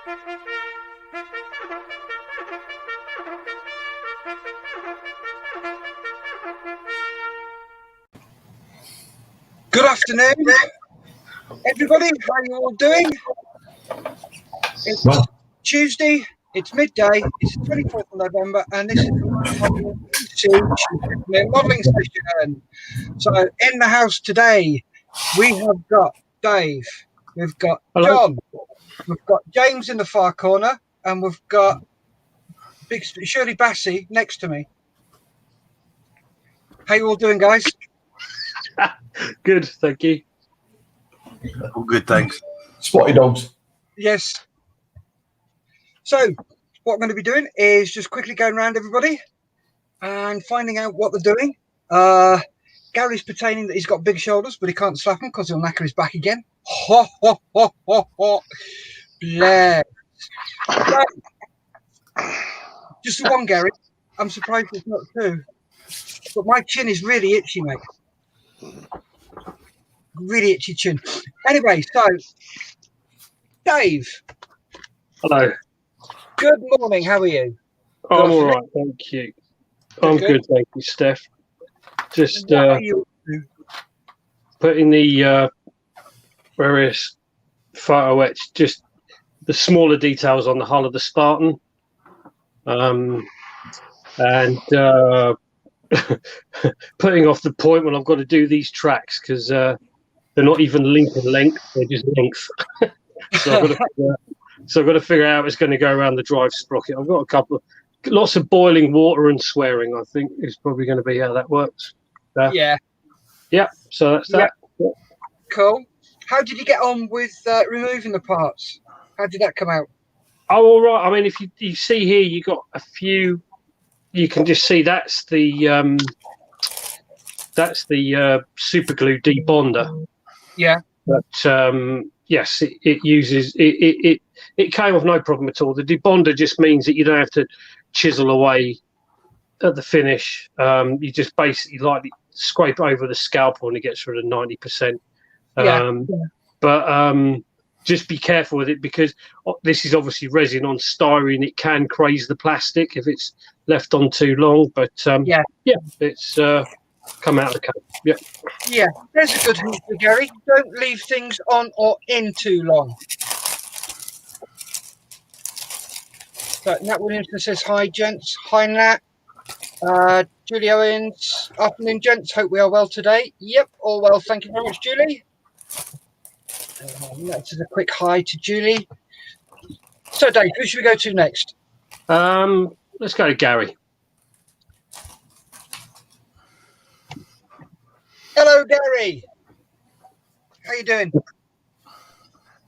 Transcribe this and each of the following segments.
Good afternoon, everybody. How are you all doing? It's Tuesday, it's midday, it's the 24th of November, and this is the modelling session. So, in the house today, we have got Dave, we've got John, we've got James in the far corner, and we've got Big Shirley Bassey next to me. How you all doing, guys? Good, thank you. All good, thanks. Spotty dogs. Yes. So, what I'm going to be doing is just quickly going around everybody and finding out what they're doing. Gary's pertaining that he's got big shoulders, but he can't slap them because he'll knacker his back again. Ho, ho, ho, ho, ho. Bless. Just the one, Gary. I'm surprised it's not two. But my chin is really itchy, mate. Really itchy chin. Anyway, so Dave. Hello. Good morning. How are you? I'm all right, thank you. I'm good, thank you, Steph. Just putting the various photo etch, just the smaller details on the hull of the Spartan, and putting off the point when I've got to do these tracks because they're not even link in length; they're just length. So I've got to figure out how it's going to go around the drive sprocket. I've got lots of boiling water and swearing, I think, is probably going to be how that works. Yeah. So that's that. Yeah. Cool. How did you get on with removing the parts? How did that come out? Oh, all right. I mean, if you see here, you got a few. You can just see that's the super glue debonder. Yeah. But yes, it uses it. It came off no problem at all. The debonder just means that you don't have to chisel away at the finish. You just basically lightly scrape over the scalpel and it gets rid of 90%. But just be careful with it because this is obviously resin on styrene. It can craze the plastic if it's left on too long. But it's come out of the cake. Yeah, there's a good hint for Gary. Don't leave things on or in too long. So Nat Williamson says, hi, gents. Hi, Nat. Julie Owens. Afternoon, gents. Hope we are well today. Yep, all well. Thank you very much, Julie. That's a quick hi to Julie. So, Dave, who should we go to next? Let's go to Gary. Hello, Gary. How you doing?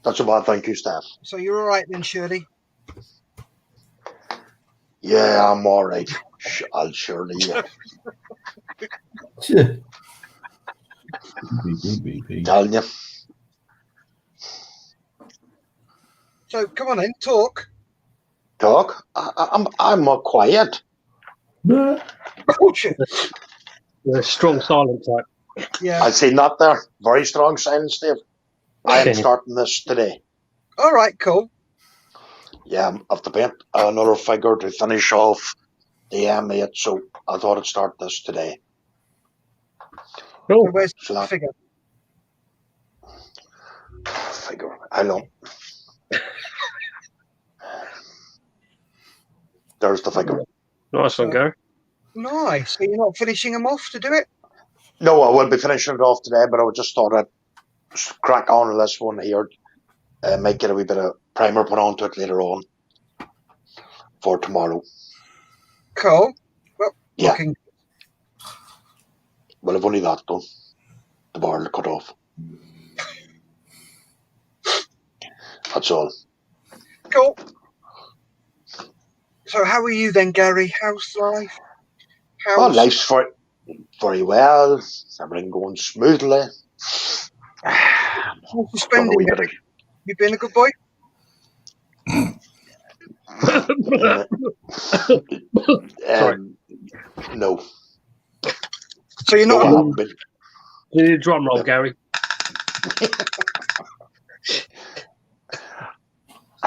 Not so bad, thank you, Steph. So you're all right then, Shirley? Yeah, I'm all right. I'll surely. Telling you. So come on then, talk. Talk? I'm more quiet. Oh, shit. You're a strong silent type. Yeah. I'd say not there. Very strong silence, Dave. I am starting this today. All right, cool. Yeah, I have to paint another figure to finish off the M8, so I thought I'd start this today. Cool. So where's the figure? Figure. I know. There's the figure. Nice one, Gary. Nice. So you're not finishing them off to do it? No, I will be finishing it off today, but I just thought I'd crack on with this one here. Might get a wee bit of primer put onto it later on for tomorrow. Cool. Well, yeah. Looking... Well, I've only that done. The barrel cut off. That's all. Cool. So how are you then, Gary? How's life? Oh, life's very well. Everything going smoothly. How's you spending it? You been a good boy? No. So you're not. No, you need a drum roll, Gary.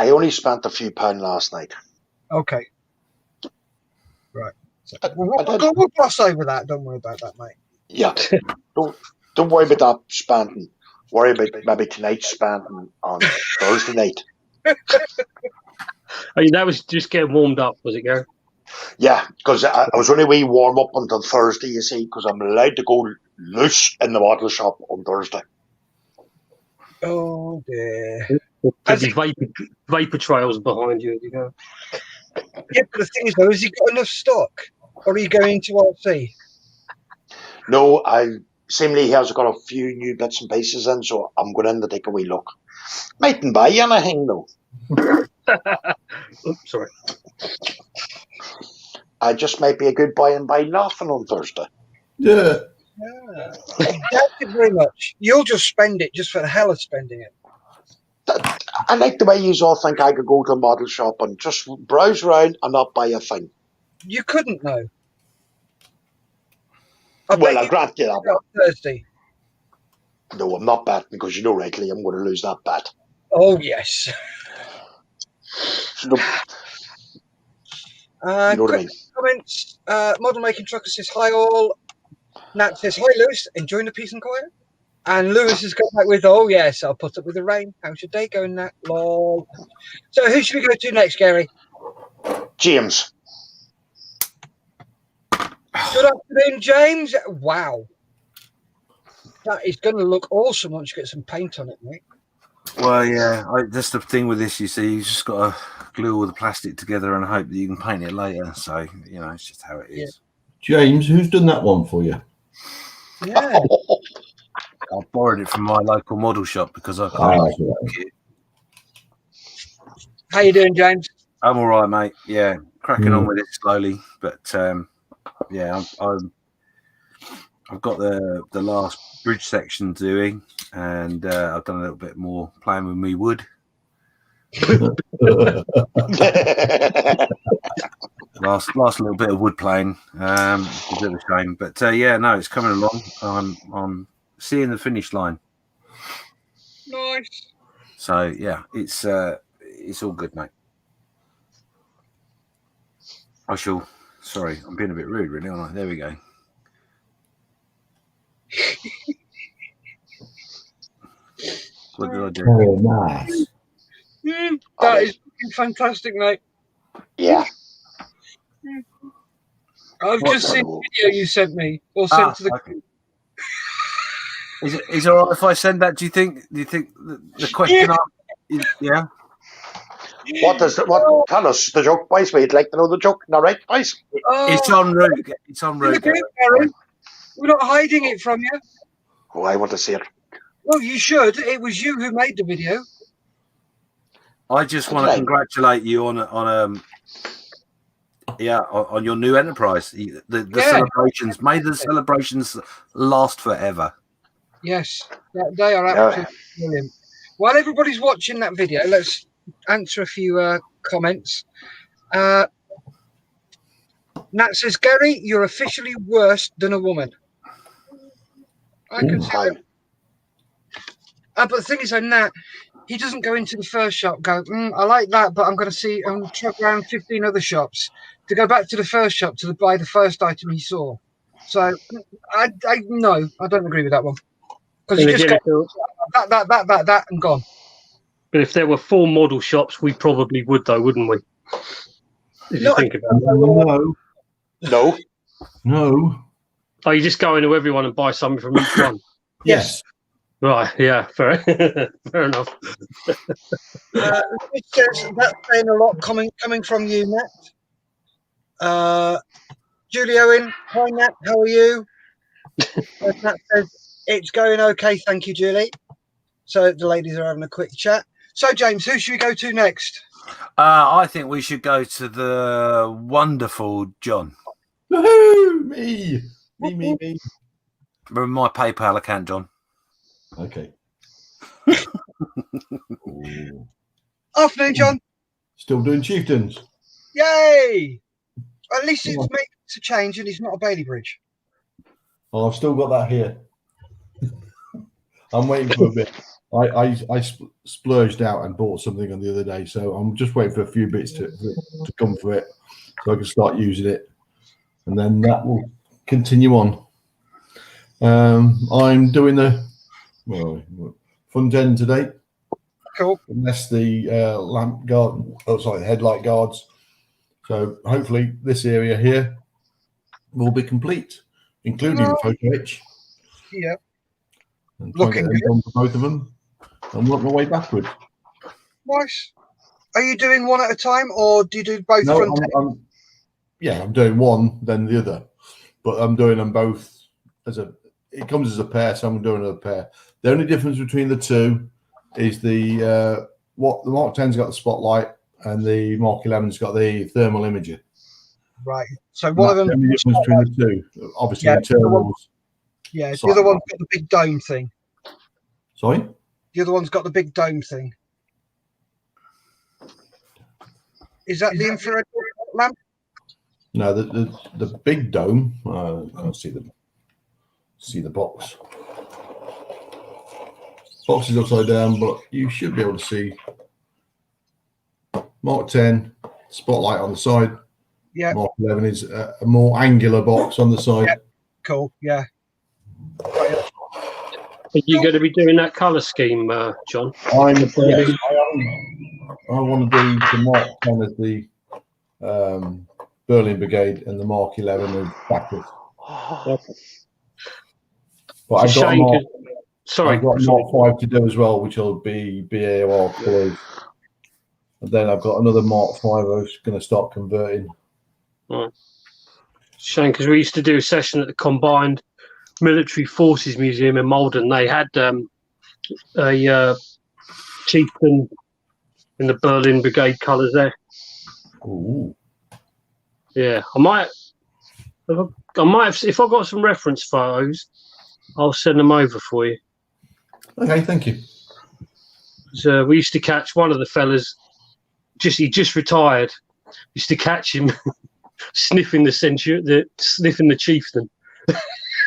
I only spent a few pounds last night. Okay. Right. So, I we'll gloss over that. Don't worry about that, mate. Yeah. don't worry about that spending. Worry about maybe tonight's spending on Thursday night. I mean, that was just getting warmed up, was it, Gary? Yeah, because I was only wee warm up until Thursday, you see, because I'm allowed to go loose in the bottle shop on Thursday. Oh dear. There'll be vapor trails behind you as you go. Yeah, but the thing is, though, has he got enough stock, or are you going to RC? No, seemingly he has got a few new bits and pieces in, so I'm going in to take a wee look. Mightn't buy anything though. Oops, sorry. I just might be a good buy and buy nothing on Thursday. Yeah. Thank you very much. You'll just spend it just for the hell of spending it. I like the way you all think I could go to a model shop and just browse around and not buy a thing. You couldn't, though. Well, I'll grant you that. On Thursday. No, I'm not betting because you know rightly I'm going to lose that bet. Oh, yes. So you know what I mean? Comments. Model Making Trucker says, hi all. Nat says, hi Lewis, enjoying the peace and quiet? And Lewis has come back with, oh yes, I'll put up with the rain. How's your day going, Nat? Lol. So who should we go to next, Gary? James. Good afternoon, James. Wow. That is going to look awesome once you get some paint on it, mate. Well, yeah, that's the thing with this, you see. You just got to glue all the plastic together and hope that you can paint it later. So, it's just how it is. James, who's done that one for you? Yeah. I borrowed it from my local model shop because I can't. Right. How you doing, James? I'm all right, mate. Yeah, cracking on with it slowly, but yeah, I've got the last bridge section doing, and I've done a little bit more playing with me wood. last little bit of wood playing, a bit of a shame, but yeah, no, it's coming along. I'm seeing the finish line. Nice. So yeah, it's all good, mate. Sorry, I'm being a bit rude, really, aren't I? There we go. What did I do? Oh, nice. That is fantastic, mate. Yeah. I've just seen the video you sent me, or sent to the. Okay. Is it all right if I send that? Do you think the question? Yeah. What tell us the joke, boys? We'd like to know the joke. All right, boys? It's on route. It's on route. We're not hiding it from you. Oh, I want to see it. Well, you should. It was you who made the video. I just want to congratulate you on your new enterprise. The celebrations. May the celebrations last forever. Yes, they are absolutely brilliant. While everybody's watching that video, let's answer a few comments. Nat says, Gary, you're officially worse than a woman. I can see that. But the thing is, Nat, he doesn't go into the first shop, go, I like that, but I'm going to travel around 15 other shops to go back to the first shop to buy the first item he saw. So, I don't agree with that one. Because you just go, that, and gone. But if there were 4 model shops, we probably would, though, wouldn't we? If you think about it. No. Oh, you just go into everyone and buy something from each one? Yes. Right, yeah, fair enough. It says that's saying a lot coming from you, Nat. Julie Owen, hi Nat, how are you? Nat says it's going okay, thank you, Julie. So the ladies are having a quick chat. So James, who should we go to next? I think we should go to the wonderful John. Woohoo! Me. Remember my PayPal account, John. Okay. Afternoon, John. Still doing chieftains. Yay! At least it's made a change and it's not a Bailey Bridge. Oh, I've still got that here. I'm waiting for a bit. I splurged out and bought something on the other day, so I'm just waiting for a few bits to come for it, so I can start using it, and then that will continue on. I'm doing the front end today. Cool. Unless the headlight guards. So hopefully this area here will be complete, including the photo etch. Yeah. And try and get them done for both of them and work my way backwards. Nice. Are you doing one at a time, or do you do both? No, front end? I'm doing one, then the other, but I'm doing them both it comes as a pair, so I'm doing a pair. The only difference between the two is the Mark 10's got the spotlight and the Mark 11's got the thermal imager. Right. So one of them. The only difference between the two, obviously, internals. Yeah, the other one's got the big dome thing. Sorry? The other one's got the big dome thing. Is that the infrared lamp? No, the big dome. I can't see the box. Box is upside down, but you should be able to see Mark 10 spotlight on the side. Yeah. Mark 11 is a more angular box on the side. Yeah. Cool. Yeah. Are you going to be doing that colour scheme, John? I want to do the Mark 10 as the Berlin Brigade and the Mark 11 as backup. But I've got Mark 5 to do as well, which will be BAR colours. And then I've got another Mark 5 I was going to start converting. Right. Shame, because we used to do a session at the Combined Military Forces Museum in Malden. They had a chieftain in the Berlin Brigade colours there. Ooh. Yeah, I might have, if I've got some reference photos, I'll send them over for you. Okay, thank you. So we used to catch one of the fellas. He just retired. Used to catch him sniffing the chieftain.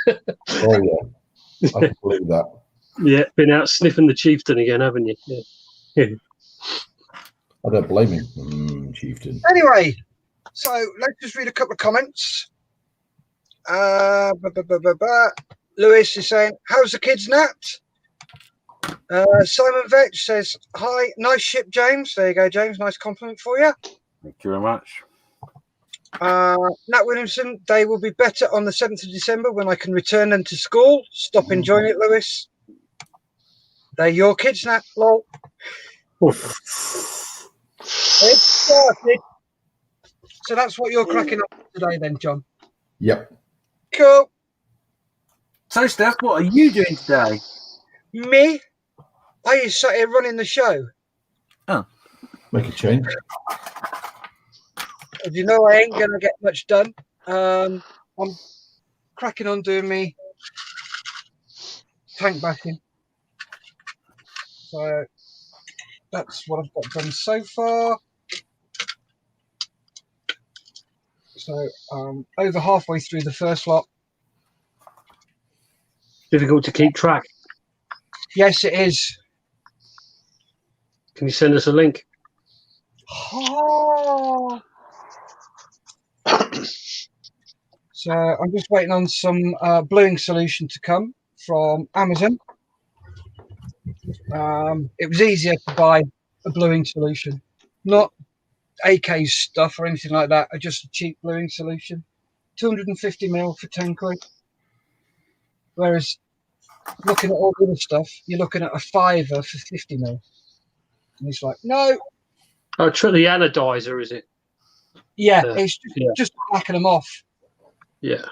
Oh yeah, I can believe that. Yeah, been out sniffing the chieftain again, haven't you? Yeah. I don't blame him, chieftain. Anyway, so let's just read a couple of comments. Lewis is saying, "How's the kids napped?" Simon Vetch says, "Hi, nice ship, James." There you go, James. Nice compliment for you. Thank you very much. Nat Williamson, "They will be better on the 7th of December when I can return them to school." Stop enjoying it, Lewis. They're your kids, Nat. Lol. It started. So that's what you're cracking up today, then, John. Yep. Cool. So, Steph, what are you doing today? Me? I just sat here running the show. Oh. Make a change. As you know, I ain't going to get much done. I'm cracking on doing me tank bashing. So that's what I've got done so far. So over halfway through the first lot. Difficult to keep track. Yes, it is. Can you send us a link? Oh. So I'm just waiting on some bluing solution to come from Amazon. It was easier to buy a bluing solution, not AK's stuff or anything like that. Just a cheap bluing solution, 250ml for 10 quid. Whereas looking at all the other stuff, you're looking at a £5 for 50ml, and it's like, no. Oh, the anodizer, is it? Yeah, it's just blacking them off. Yeah.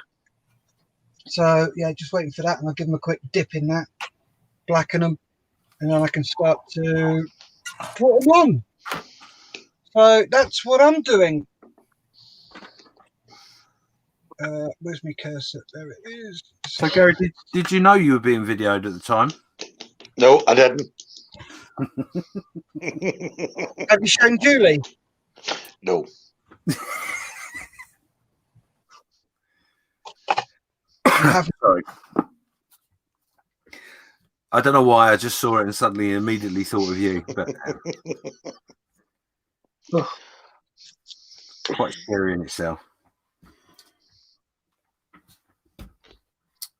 So yeah, just waiting for that, and I'll give them a quick dip in that, blacken them, and then I can start to put them on. So that's what I'm doing. Where's my cursor? There it is. So, Gary, did you know you were being videoed at the time? No, I didn't. Have you shown Julie? No. You haven't. Sorry. I don't know why. I just saw it and suddenly immediately thought of you. But quite scary in itself.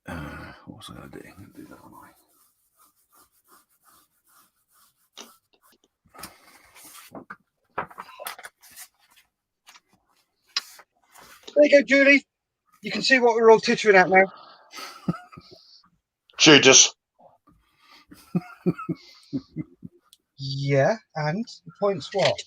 What was I going to do? I'm going to do that, aren't I? There you go, Julie. You can see what we're all tittering at now. Judas. Yeah, and the point's what?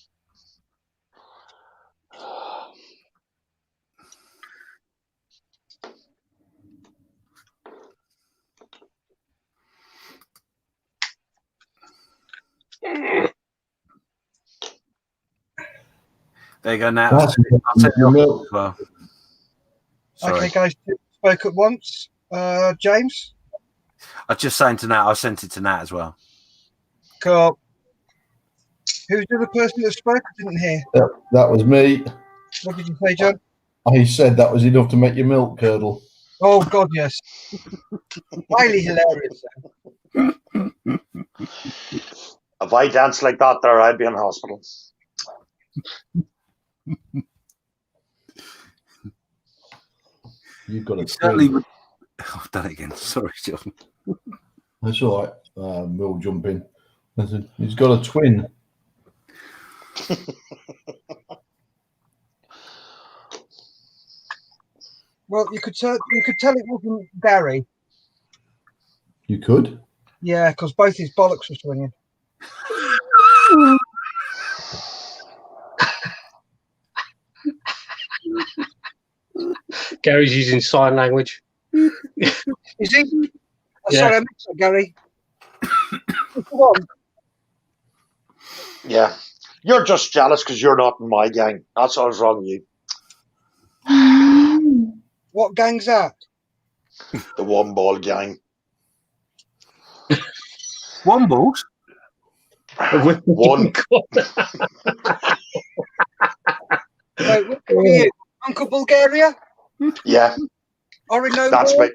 There you go now. That's I'll take it off as well. Sorry. Okay, guys, spoke at once. James? I was just saying to Nat, I sent it to Nat as well. Cool. Who's the other person that spoke? I didn't hear. That was me. What did you say, John? He said that was enough to make your milk curdle. Oh, God, yes. Highly hilarious. If I danced like that there, I'd be in hospital. You've got a Certainly twin. would. Oh, I've done it again. Sorry, John. That's all right. We'll jump in. Listen, he's got a twin. Well, you could tell it wasn't Gary. You could. Yeah, because both his bollocks were swinging. Gary's using sign language. Is he? Oh, Yeah. Sorry, I missed that, Gary. Come on. Yeah. You're just jealous because you're not in my gang. That's what was wrong with you. What gang's that? The one ball gang. Wombles? One. Wait, what are you? Uncle Bulgaria? Yeah. Orinoco? That's me.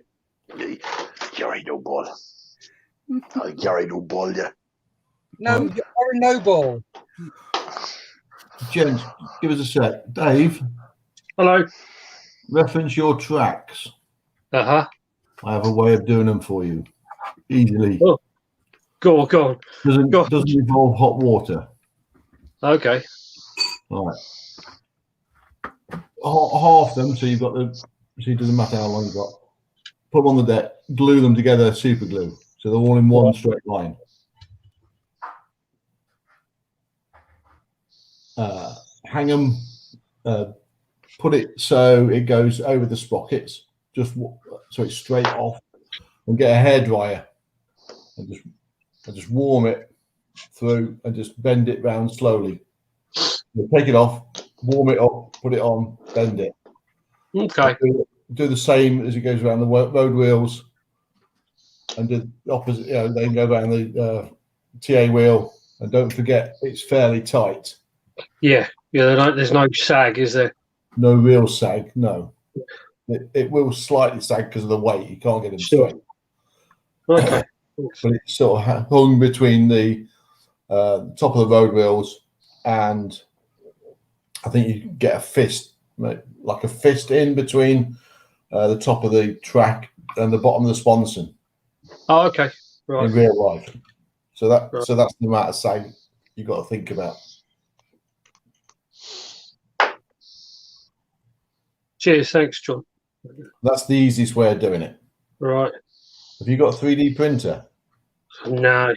Gary no ball. Gary no ball, yeah. No, Orinoco. Gents, give us a sec. Dave, Hello. reference your tracks. Uh-huh. I have a way of doing them for you. Easily. Oh. Go on. Doesn't involve hot water. Okay. All right. Half them, so you've got the. So it doesn't matter how long you've got. Put them on the deck. Glue them together. Super glue. So they're all in one straight line. Hang them. Put it so it goes over the sprockets. Just so it's straight off. And get a hairdryer. And just warm it through and just bend it round slowly. You take it off, warm it up, put it on, bend it. Okay. Do the same as it goes around the road wheels, and do the opposite. You know, then go around the TA wheel, and don't forget it's fairly tight. Yeah. There's no sag, is there? No real sag. No, it will slightly sag because of the weight. You can't get them straight. Okay. But it's sort of hung between the top of the road wheels, and I think you can get a fist, like a fist in between the top of the track and the bottom of the sponson. Oh, okay. Right. In real life. So that's the amount of sag you've got to think about. Cheers. Thanks, John. That's the easiest way of doing it. Right. Have you got a 3D printer? No.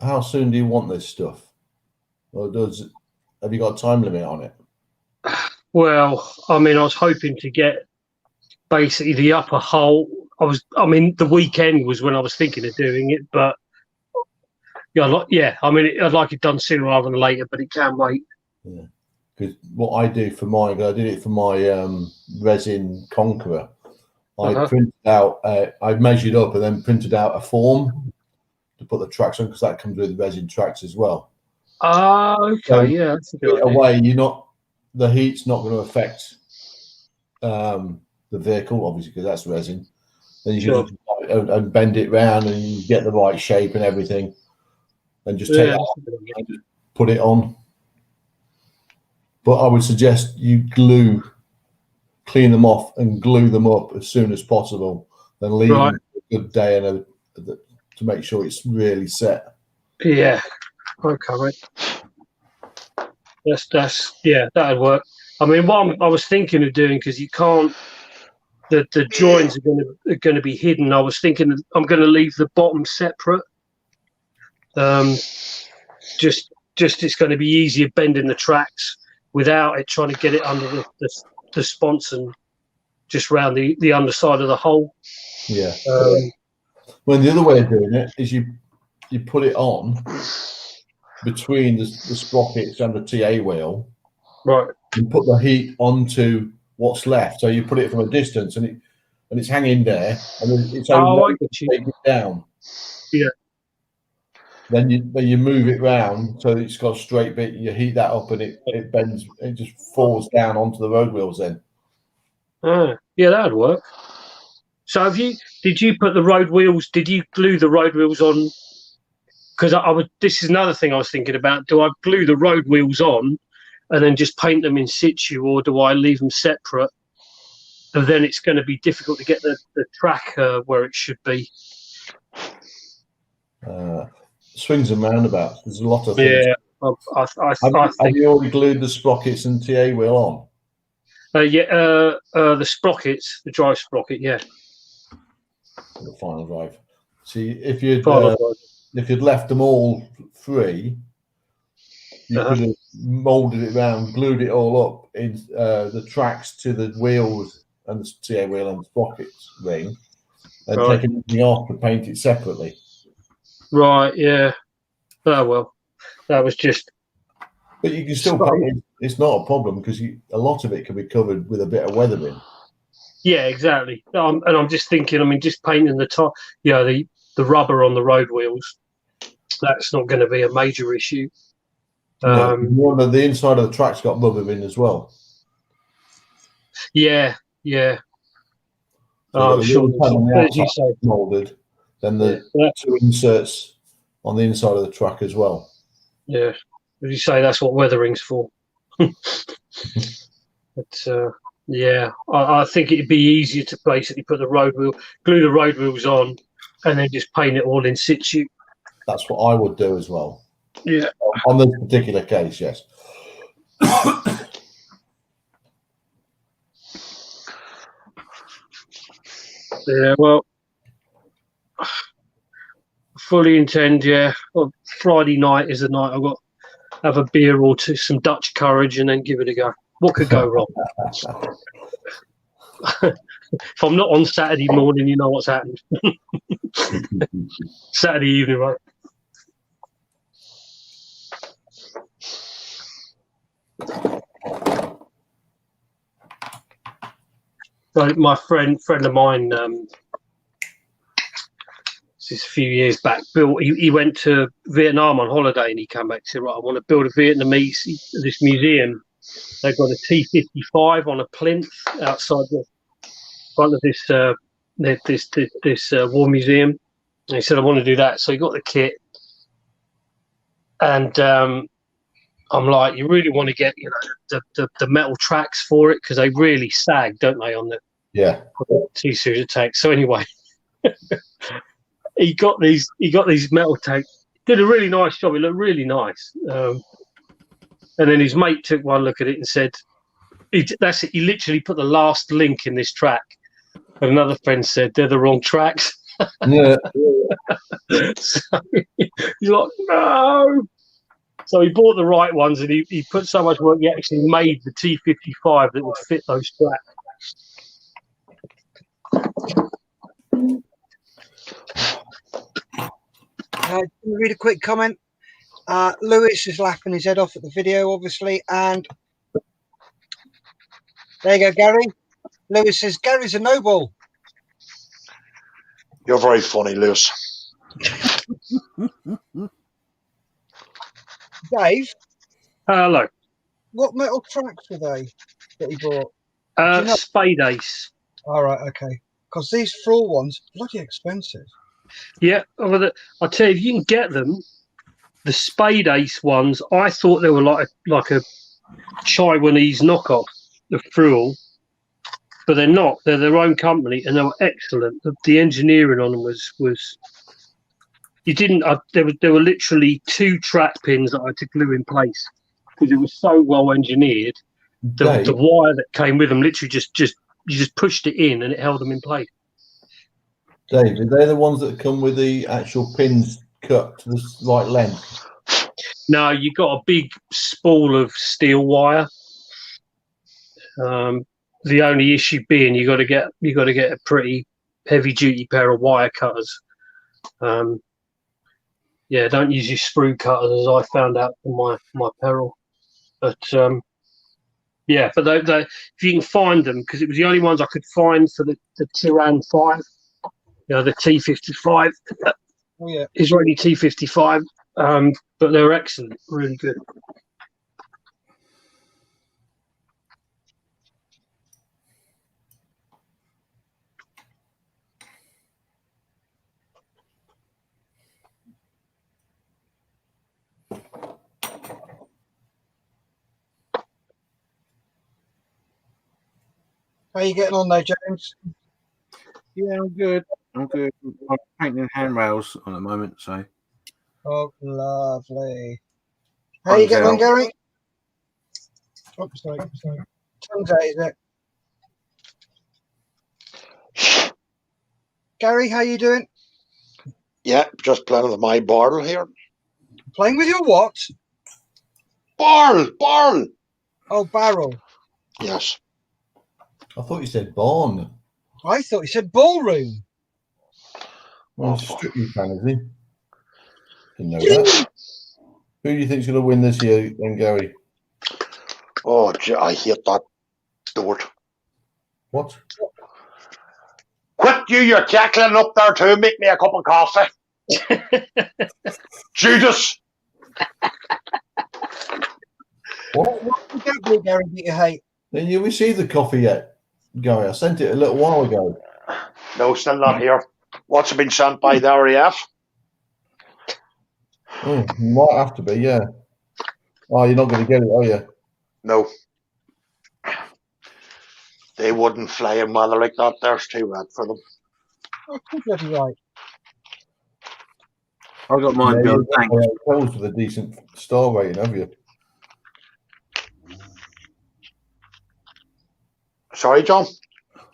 How soon do you want this stuff? Or have you got a time limit on it? Well, I mean, I was hoping to get basically the upper hull. The weekend was when I was thinking of doing it, but I'd like it done sooner rather than later, but it can wait. Yeah. Because what I do for mine, I did it for my resin Conqueror. I printed out, I measured up and then printed out a form to put the tracks on because that comes with resin tracks as well. Okay, So yeah. That's a good idea. away, the heat's not going to affect the vehicle, obviously, because that's resin. Then you Sure. just and bend it round, and you get the right shape and everything, and just take that off and just put it on. But I would suggest you clean them off and glue them up as soon as possible, then leave them a good day and to make sure it's really set. Yeah. Okay, mate. That's that'd work. I mean, what I was thinking of doing, because you can't, the joins are going to be hidden. I was thinking that I'm going to leave the bottom separate. Just it's going to be easier bending the tracks without it trying to get it under the sponson and just round the underside of the hole. Yeah. Well, the other way of doing it is you put it on between the sprockets and the TA wheel, right? And put the heat onto what's left. So you put it from a distance, and it's hanging there, and then it's only take it down. Yeah. Then you move it round so it's got a straight bit. You heat that up, and it bends. It just falls down onto the road wheels. Then. Yeah, that'd work. So did you put the road wheels? Did you glue the road wheels on? Because this is another thing I was thinking about. Do I glue the road wheels on and then just paint them in situ, or do I leave them separate? And then it's going to be difficult to get the track where it should be. Swings and roundabouts. There's a lot of things. Yeah, I think. Have you already glued the sprockets and TA wheel on? The sprockets, the drive sprocket, yeah. The final drive. See, if you'd left them all free, you could have molded it round, glued it all up in the tracks to the wheels and the TA wheel and the sprockets ring, and taken everything off and paint it separately. Right. Yeah. Oh well, that was just. But you can still paint it. It's not a problem because a lot of it can be covered with a bit of weathering. Yeah, exactly. And I'm just thinking. I mean, just painting the top, the rubber on the road wheels. That's not going to be a major issue. No, the inside of the track's got rubber in as well. Yeah. So I'm sure. As you say, molded. Then the two inserts on the inside of the track as well. Yeah, as you say, that's what weathering's for. But I think it'd be easier to basically put glue the road wheels on, and then just paint it all in situ. That's what I would do as well. Yeah. On this particular case, yes. Yeah, well, fully intend, well, Friday night is the night I've got to have a beer or some Dutch courage and then give it a go. What could go wrong? If I'm not on Saturday morning, you know what's happened. Saturday evening, right? So my friend of mine, this is a few years back, he went to Vietnam on holiday and he came back and said, right, I want to build a Vietnamese, this museum. They've got a T-55 on a plinth outside the front of this war museum. And he said, I want to do that. So he got the kit. And I'm like, you really want to get the metal tracks for it because they really sag, don't they, on the T-series of tanks. So anyway, he got these metal tanks. Did a really nice job. It looked really nice. And then his mate took one look at it and said, "That's it. He literally put the last link in this track." And another friend said, "They're the wrong tracks." Yeah. So he's like, "No." So he bought the right ones, and he put so much work. He actually made the T-55 that would fit those tracks. Can you read a quick comment? Lewis is laughing his head off at the video, obviously, and there you go, Gary. Lewis says Gary's a noble. You're very funny, Lewis. Dave. Hello. What metal tracks were they that he bought? you know? Spade Ace. All right, okay. Because these Frawl ones, bloody expensive. Yeah, I'll tell you, if you can get them, the Spade Ace ones, I thought they were like a Taiwanese knockoff of Frill, but they're not. They're their own company, and they were excellent. The engineering on them was you didn't. There were literally 2 track pins that I had to glue in place because it was so well engineered. The wire that came with them literally you just pushed it in and it held them in place. Dave, are they the ones that come with the actual pins cut to the right length? No, you got a big spool of steel wire. The only issue being you got to get a pretty heavy duty pair of wire cutters. Yeah, don't use your sprue cutters, as I found out from my peril. But yeah, but they, if you can find them, because it was the only ones I could find for the Tyran 5, the T55. Oh yeah, Israeli T55. But they were excellent, really good. how you getting on there, James? Yeah, I'm good. I'm painting handrails on at the moment, so. Oh, lovely. How you getting on, Gary? Oh, sorry. Tongues out, is it? Gary, how you doing? Yeah, just playing with my barrel here. Playing with your what? Barrel. Oh, barrel. Yes. I thought you said barn. I thought you said ballroom. Well, he's a Strictly fan, is he? Didn't know that. Who do you think's going to win this year, then, Gary? Oh, I hate that Stewart. What? Quit you're cackling up there too. Make me a cup of coffee. Judas. What did that do, Gary, that you hate? Then you received the coffee yet, Gary? I sent it a little while ago. No, still not here. What's been sent by the RAF? Oh, might have to be, yeah. Oh, you're not going to get it, are you? No. They wouldn't fly in weather like that. There's too wet for them. Oh, you're bloody right. I got mine built. Thanks. Hotels with a decent star rating, have you? Sorry, John?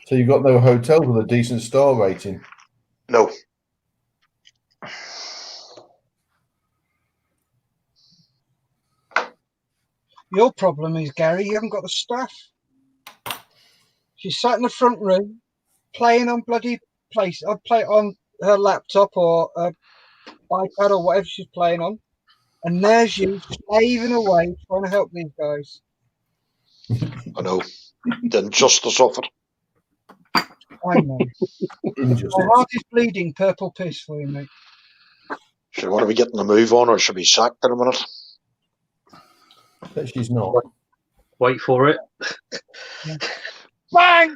So you've got no hotels with a decent star rating? No. Your problem is, Gary, you haven't got the staff. She's sat in the front room playing on bloody place. I'd play it on her laptop or iPad or whatever she's playing on. And there's you slaving away trying to help these guys. I know. The injustice of it. I know. My heart is bleeding purple piss for you, mate. Should want to be getting a move on, or should be sacked in a minute? But she's not. Wait for it. Yeah. Bang!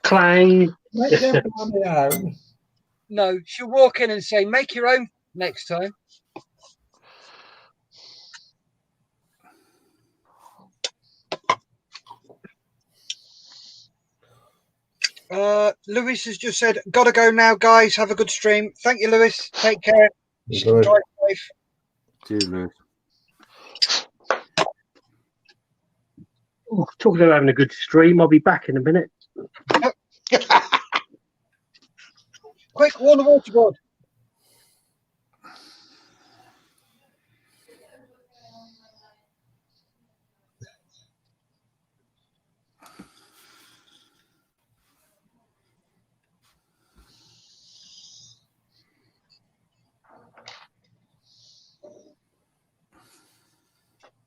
Clang. Make them on their own. No, she'll walk in and say, make your own next time. Lewis has just said, gotta go now, guys. Have a good stream. Thank you, Lewis. Take care. Drive safe. Cheers, Lewis. Oh, talking about having a good stream, I'll be back in a minute. Quick, warn the waterboard.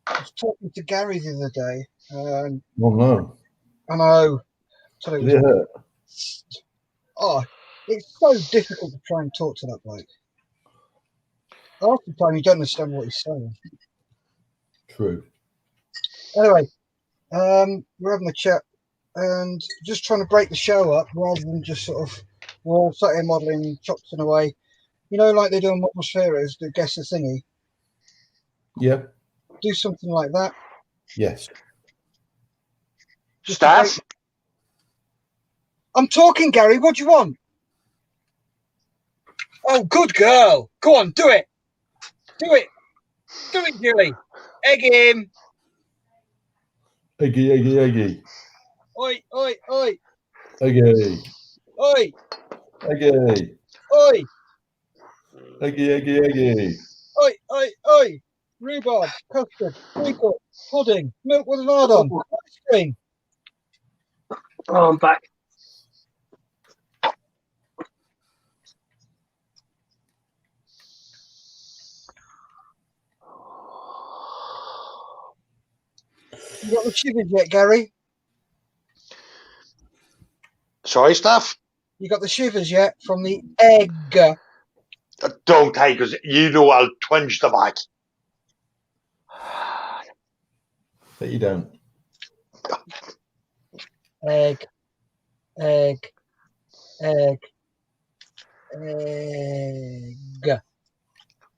I was talking to Gary the other day. Oh, no. I know. Did it hurt? Oh, it's so difficult to try and talk to that bloke. Half the time you don't understand what he's saying. True. Anyway, We're having a chat and just trying to break the show up rather than just sort of we're all sat here modelling, chopping away. You know, like they do on Model Spheres, to guess the thingy. Yeah. Do something like that. Yes. Just to break- Staff, I'm talking, Gary. What do you want? Oh, good girl. Go on, do it. Do it. Do it, Julie. Egg him. Eggy, eggy, eggy. Oi, oi, oi, Eggy. oi, Eggy. oi, Eggy, eggy, eggy. oi, oi, oi. Rhubarb, custard, treacle, pudding, milk with lard on, ice cream. Oh, I'm back. You got the shivers yet, Gary? sorry, staff. You got the shivers yet from the egg? Don't take us. You know I'll twinge the back. But you don't. Egg, egg, egg, egg.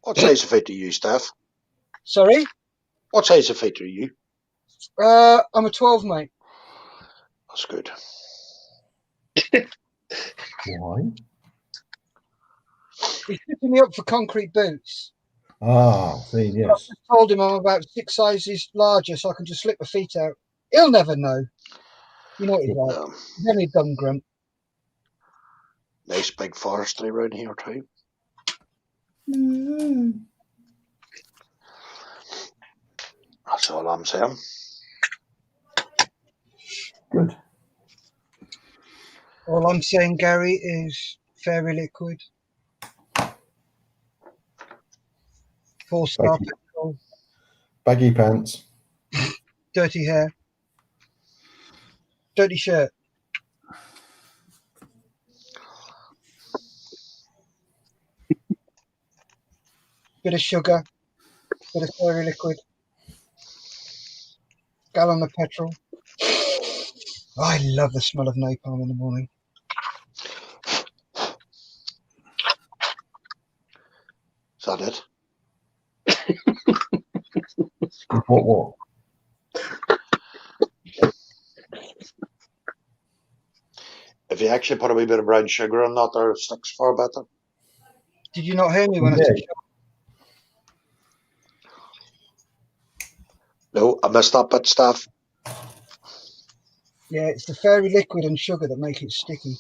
What size of feet are you, staff? Sorry? What size of feet are you? I'm a 12, mate. That's good. Why? He's picking me up for concrete boots. Ah, see, I've yes. just told him I'm about 6 sizes larger, so I can just slip my feet out. He'll never know. You know what he's like. He's only a dumb grunt. Nice big forestry around here too. That's all I'm saying. Good. All I'm saying, Gary, is fairy liquid. 4-star Baggy. petrol, Baggy pants. dirty hair, dirty shirt. Bit of sugar, bit of fairy liquid, gallon of petrol. I love the smell of napalm in the morning. Is that it? What? If you actually put a wee bit of brown sugar in that, there, it sticks far better. Did you not hear me when I said sugar? No, I missed that bit, staff. Yeah, it's the fairy liquid and sugar that make it sticky.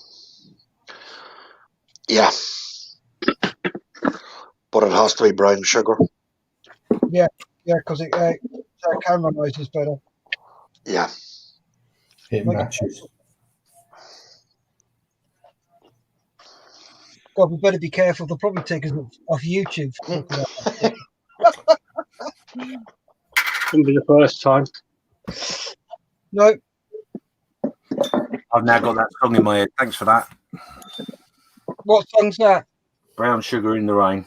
Yeah. But it has to be brown sugar. Yeah, because it caramelizes better. Yeah. It matches. God, we better be careful. They'll probably take us off YouTube. Wouldn't be the first time. No, I've now got that song in my head. Thanks for that. what song's that? Brown sugar in the rain.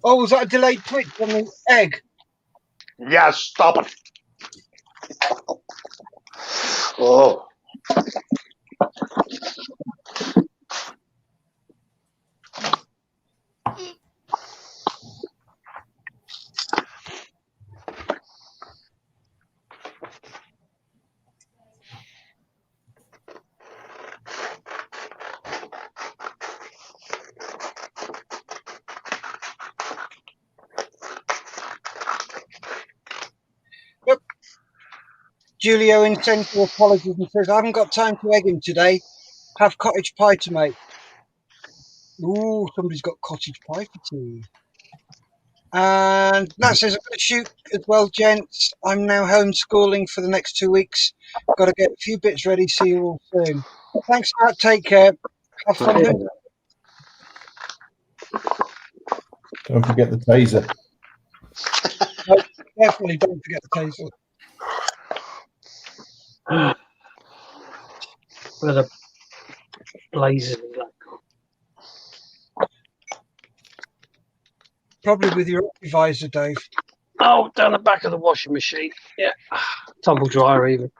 Oh, was that a delayed twitch from the egg? Yeah, stop it. Oh. Julio in Centre apologies and says, I haven't got time to egg him today. Have cottage pie to make. Ooh, somebody's got cottage pie for tea. And that says, I'm going to shoot as well, gents. I'm now homeschooling for the next 2 weeks. Got to get a few bits ready. See you all soon. Thanks, Matt. Take care. Have fun. Don't forget the taser. No, definitely don't forget the taser. Where the blazes of that. Probably with your visor, Dave. Oh, down the back of the washing machine. Yeah, tumble dryer even.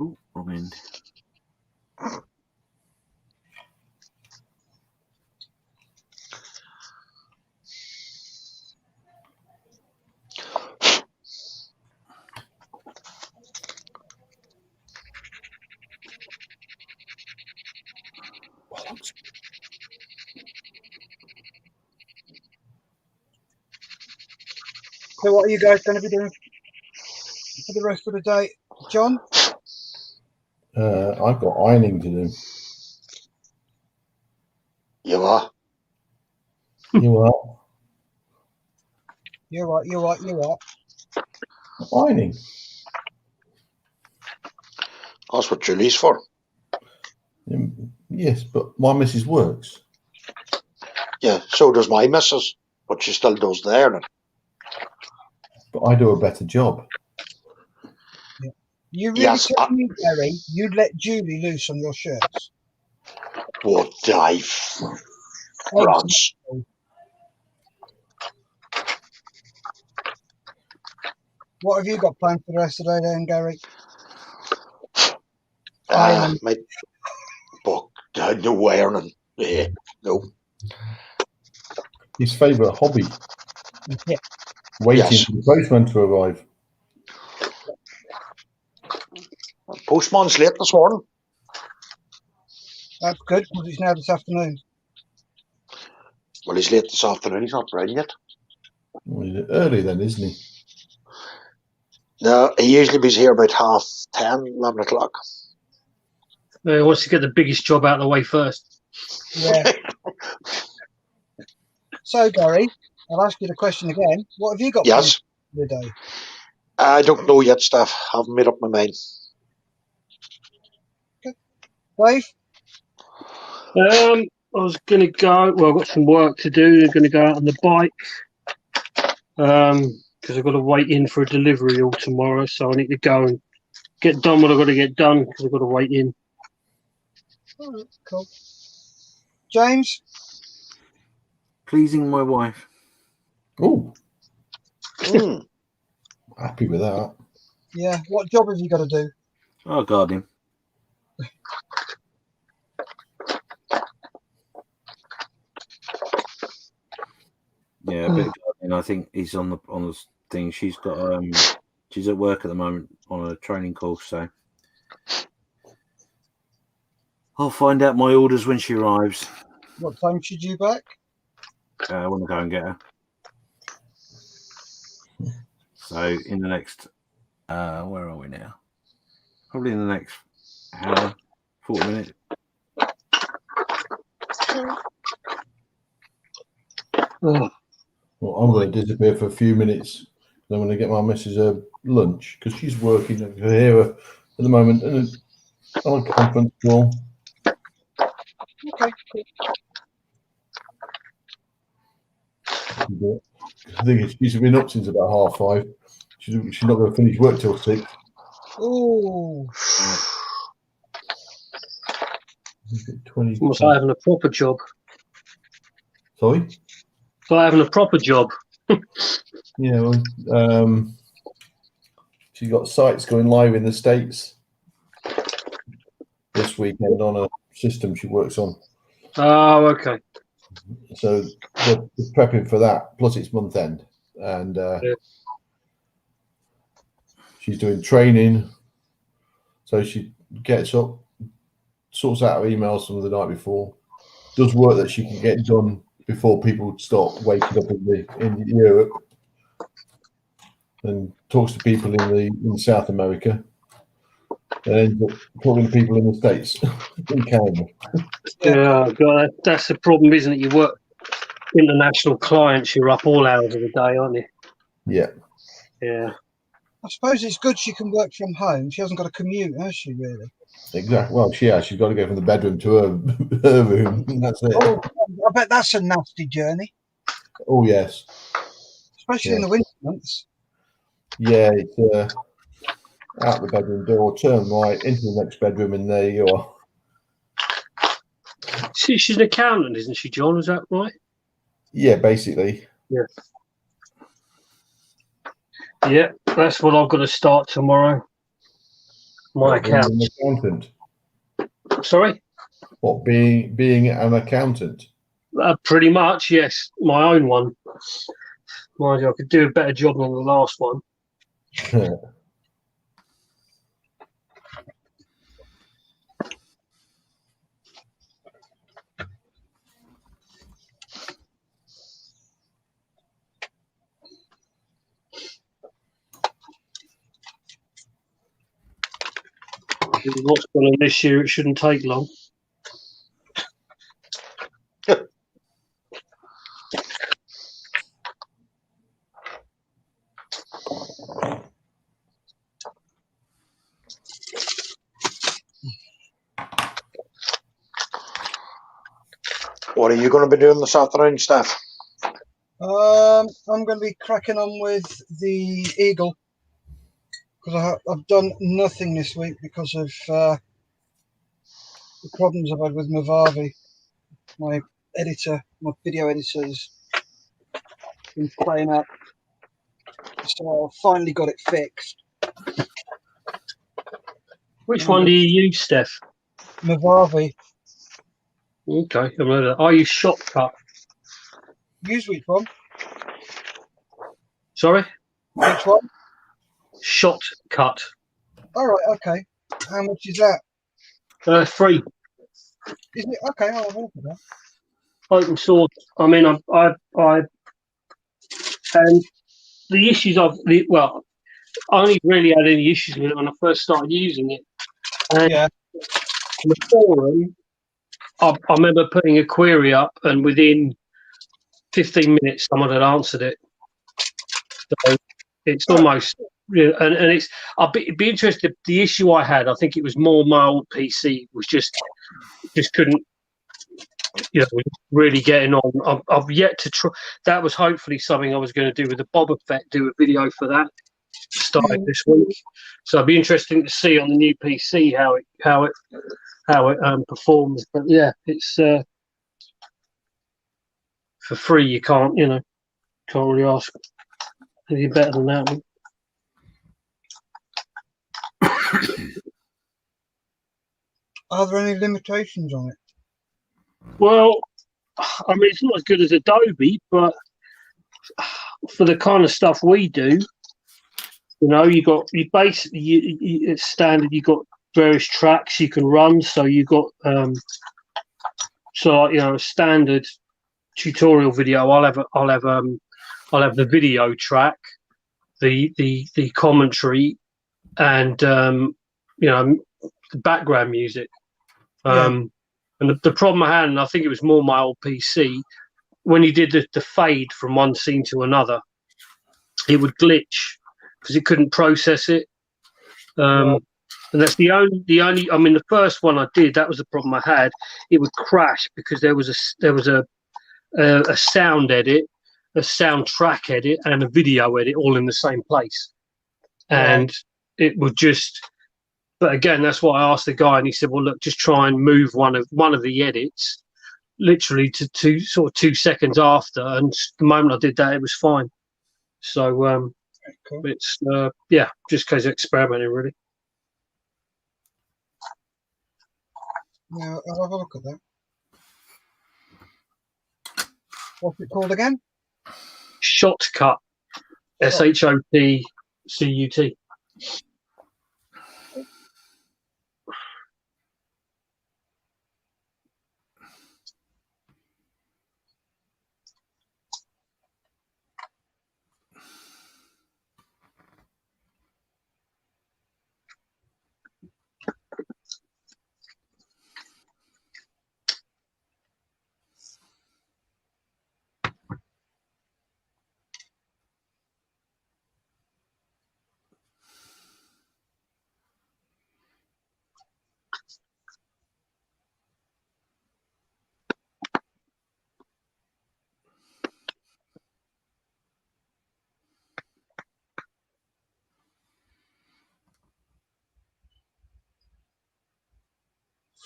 Ooh, wrong end. So what are you guys going to be doing for the rest of the day? John? I've got ironing to do. You are? You are You're right, you're right, you're right. ironing. That's what Julie's for. Yes, but my missus works. Yeah, so does my missus, but she still does the ironing. But I do a better job. You really Yes, tell me, Gary, you'd let Julie loose on your shirts? What Dave? France. What have you got planned for the rest of the day then, Gary? My book, no ironing. Yeah, no. His favourite hobby. Yeah. Waiting Yes. for the postman to arrive. Postman's late this morning. That's good, because it's now this afternoon. Well, he's late this afternoon. He's not ready yet. Well, he's early then, isn't he? No, he usually be here about 10:30, 11 o'clock. He wants to get the biggest job out of the way first. Yeah. So, Gary, I'll ask you the question again. What have you got Yes. planned for the day? I don't know yet, Steph. Haven't made up my mind. Dave? I was going to go. Well, I've got some work to do. I'm going to go out on the bike because I've got to wait in for a delivery all tomorrow. So I need to go and get done what I've got to get done because I've got to wait in. All right, cool. James? Pleasing my wife. Oh, Mm. happy with that. Yeah. What job have you got to do? Oh, gardening. Yeah, a bit of gardening. I think he's on the thing. She's got she's at work at the moment on a training course, so I'll find out my orders when she arrives. What time should you back? I want to go and get her. So in the next, where are we now? Probably in the next hour, 40 minutes. Oh, Well, I'm going to disappear for a few minutes. I'm going to get my missus her lunch because she's working here at the moment on a conference call. Okay, cool. I think she's been up since about 5:30. She's not going to finish work till 6. Ooh. almost like having a proper job. Sorry? It's like having a proper job. Yeah, well, she's got sites going live in the States this weekend on a system she works on. Oh, okay. So they're prepping for that. Plus, it's month end, and she's doing training. So she gets up, sorts out her emails from the night before, does work that she can get done before people start waking up in Europe, and talks to people in South America, and ends up talking to people in the States, in Canada. Yeah, God, that's the problem, isn't it? You work international clients, you're up all hours of the day, aren't you? Yeah. Yeah. I suppose it's good she can work from home. She hasn't got to commute, has she, really? Exactly. Well, she's got to go from the bedroom to her room. That's it. Oh, I bet that's a nasty journey, Oh, yes. especially in the winter months. Yeah, it's out the bedroom door, turn right into the next bedroom, and there you are. She's an accountant, isn't she, John? Is that right? Yeah, basically. Yeah. Yeah, that's what I've got to start tomorrow. My account. Being an accountant. Sorry? What, being an accountant? Pretty much, yes. My own one. Mind you, I could do a better job than the last one. What's going on this year? It shouldn't take long. What are you going to be doing this afternoon, Steph? I'm going to be cracking on with the Eagle because I've done nothing this week because of the problems I've had with Mavavi. My video editor's been playing up, so I finally got it fixed. Which one do you use, Steph? Mavavi. Okay, I've heard of that. I use Shortcut. Use which one? Sorry? Which one? Shortcut. All right, okay. How much is that? Free. Is it okay? I'll have a look at that. Open source. I mean, and the issues I only really had any issues with it when I first started using it. And Yeah. on the forum, I remember putting a query up, and within 15 minutes, someone had answered it. So it's almost, and it's. I'd be interested. The issue I had, I think it was more my old PC was just couldn't, really getting on. I've yet to try. That was hopefully something I was going to do with the Bob Effect. Do a video for that. Started this week, so it'd be interesting to see on the new PC how it performs. But yeah, it's for free. You can't really ask anything better than that. Are there any limitations on it? Well, I mean, it's not as good as Adobe, but for the kind of stuff we do, it's standard. You got various tracks you can run, so you got a standard tutorial video. I'll have the video track, the commentary, and the background music. And the problem I had, and I think it was more my old PC, when you did the fade from one scene to another, it would glitch because it couldn't process it. And that's the only. I mean, the first one I did, that was the problem I had. It would crash because there was a sound edit, a soundtrack edit, and a video edit all in the same place, and it would just. But again, that's why I asked the guy, and he said, "Well, look, just try and move one of the edits, literally to 2 seconds after." And the moment I did that, it was fine. So cool. it's just because of experimenting, really. Yeah, I'll have a look at that. What's it called again? Shot cut. SHOTCUT.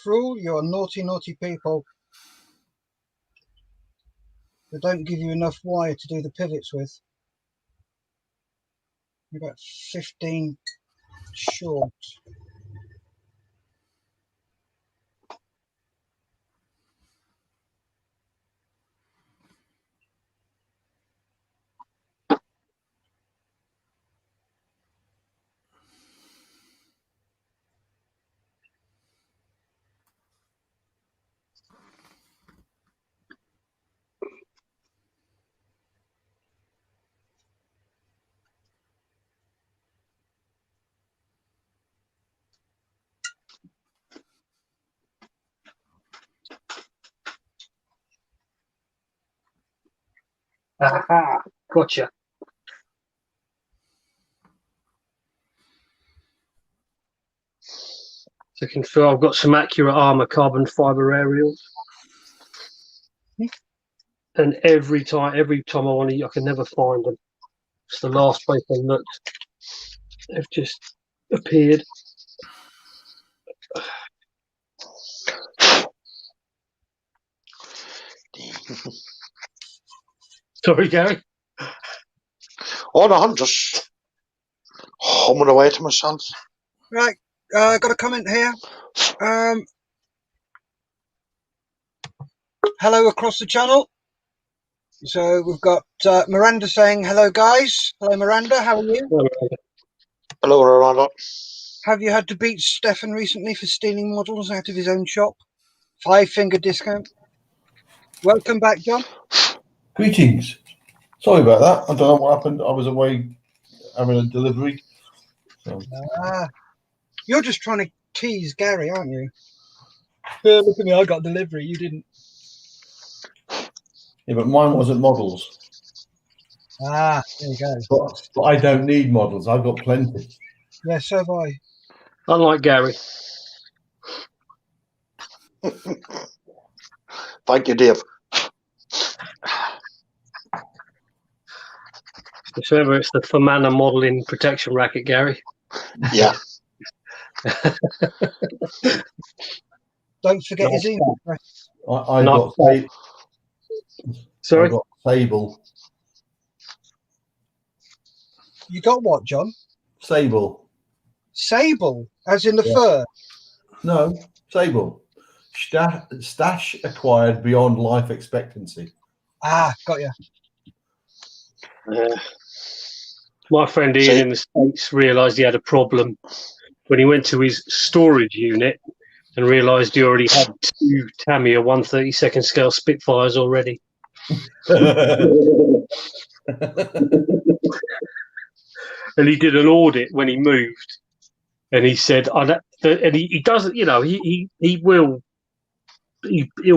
Fool, you're naughty, naughty people. They don't give you enough wire to do the pivots with. You've got 15 short. Aha, gotcha. So you can feel I've got some accurate armor carbon fiber aerials. And every time I want to, I can never find them. It's the last place I looked. They've just appeared. Sorry, Gary. Oh no, I'm just humming away to myself. Right, got a comment here. Hello across the channel. So we've got Miranda saying, hello guys. Hello Miranda, how are you? Hello, Rolando. Have you had to beat Stefan recently for stealing models out of his own shop? 5-finger discount. Welcome back, John. Greetings. Sorry about that. I don't know what happened. I was away having a delivery. So. You're just trying to tease Gary, aren't you? Look at me, I got delivery, you didn't. Yeah, but mine wasn't models. There you go. But I don't need models. I've got plenty. Yeah, so have I. Unlike Gary. Thank you, Dave. Whoever it's the Famana modeling protection racket, Gary. Yeah. Don't forget his email. I got Sorry? I got Sable. You got what, John? Sable. Sable, as in the fur? No, Sable. Stash acquired beyond life expectancy. Got you. My friend Ian in the States realised he had a problem when he went to his storage unit and realised he already had 2 Tamiya 132nd scale Spitfires already. And he did an audit when he moved, and he said, and he doesn't, you know, he'll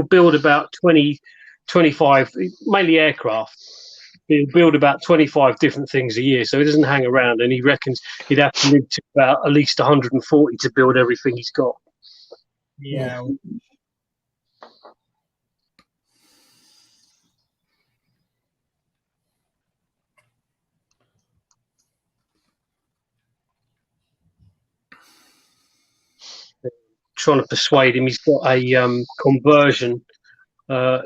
build about 20, 25, mainly aircraft. He'll build about 25 different things a year, so he doesn't hang around. And he reckons he'd have to live to about at least 140 to build everything he's got. Yeah. Trying to persuade him, he's got a conversion for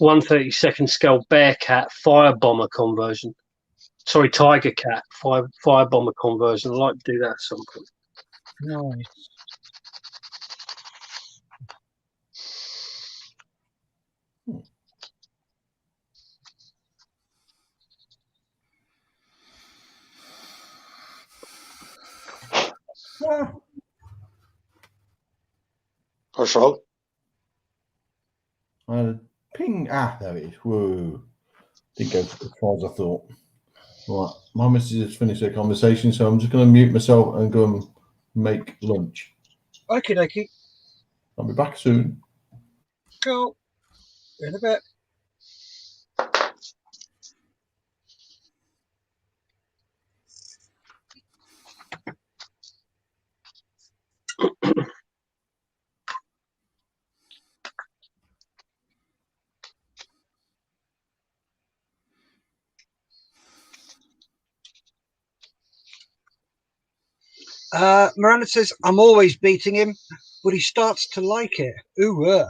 132nd scale Bearcat fire bomber conversion. Sorry, Tiger Cat fire bomber conversion. I'd like to do that at some point. Nice. What's wrong? Ping. There it is. Whoa. Didn't go as far as I thought. Right. My missus has finished their conversation, so I'm just going to mute myself and go and make lunch. Okie dokie. I'll be back soon. Cool. In a bit. Miranda says, I'm always beating him, but he starts to like it. Ooh,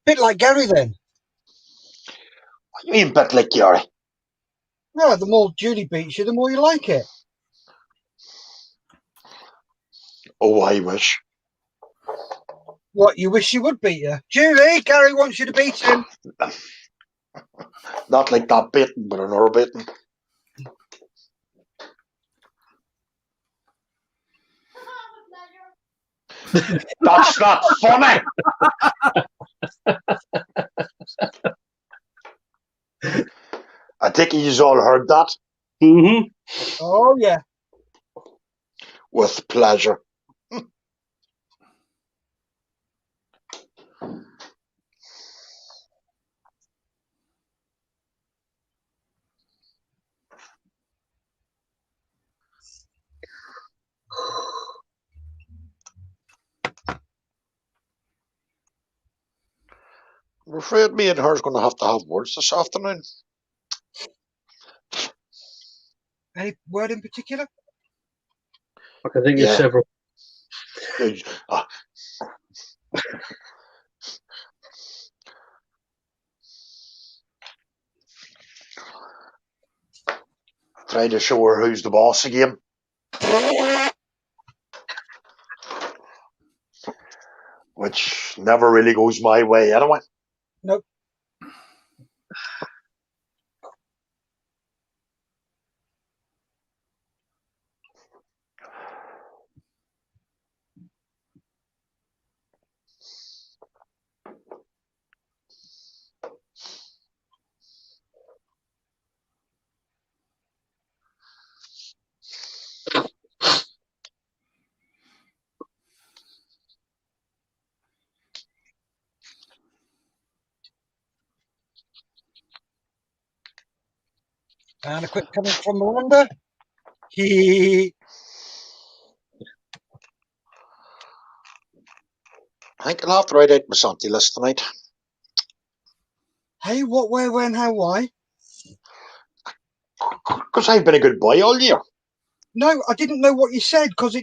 bit like Gary then. What do you mean, bit like Gary? No, the more Julie beats you, the more you like it. Oh, I wish. What, you wish you would beat you? Julie, Gary wants you to beat him. Not like that beating, but another beating. That's not funny. I think you've all heard that. Mm-hmm. Oh, yeah. With pleasure. I'm afraid me and her's going to have words this afternoon. Any word in particular? I can think of Yeah. several. Try to show her who's the boss again. Which never really goes my way anyway. Nope. And a quick comment from Miranda. Hey, I think I'll have to write out my Santi list tonight. what, where, when, how, why? Because I've been a good boy all year. No, I didn't know what you said because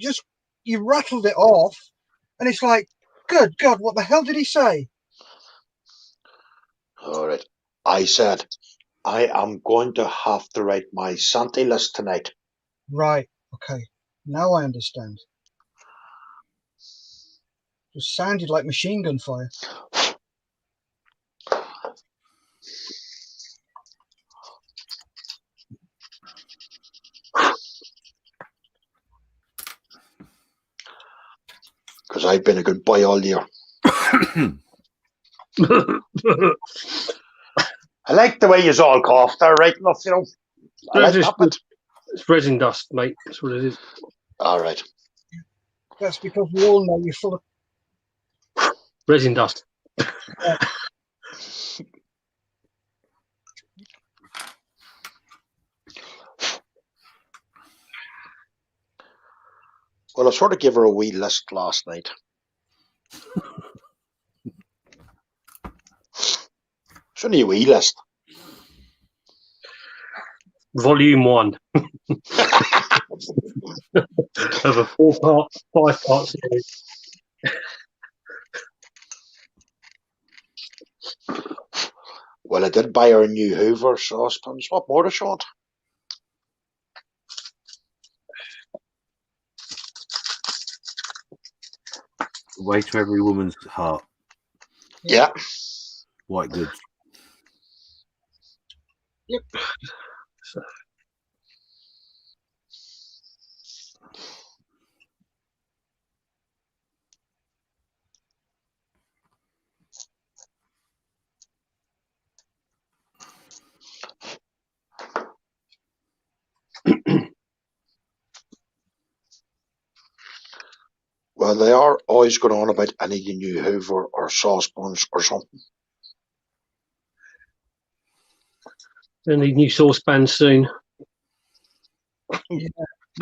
you rattled it off. And it's like, good God, what the hell did he say? All right. I said, I am going to have to write my Santi list tonight. Right, okay. Now I understand. Just sounded like machine gun fire. Because I've been a good boy all year. I like the way you all coughed there, right enough, you know. I like that bit. It's resin dust, mate. That's what it is. All right. That's because we all know you're full of... Resin dust. Well, I sort of gave her a wee list last night. It's only a wee list. Volume 1 of a 5-part series. Well, I did buy her a new Hoover, so I suppose what more does she want? Way to every woman's heart. Yeah. White goods. Yep. Well, they are always going on about I need a new Hoover or saucepans or something. They need new saucepans soon.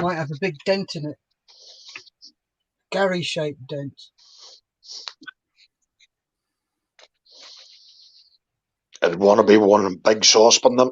Might have a big dent in it. Gary-shaped dent. I'd want to be one big saucepan then.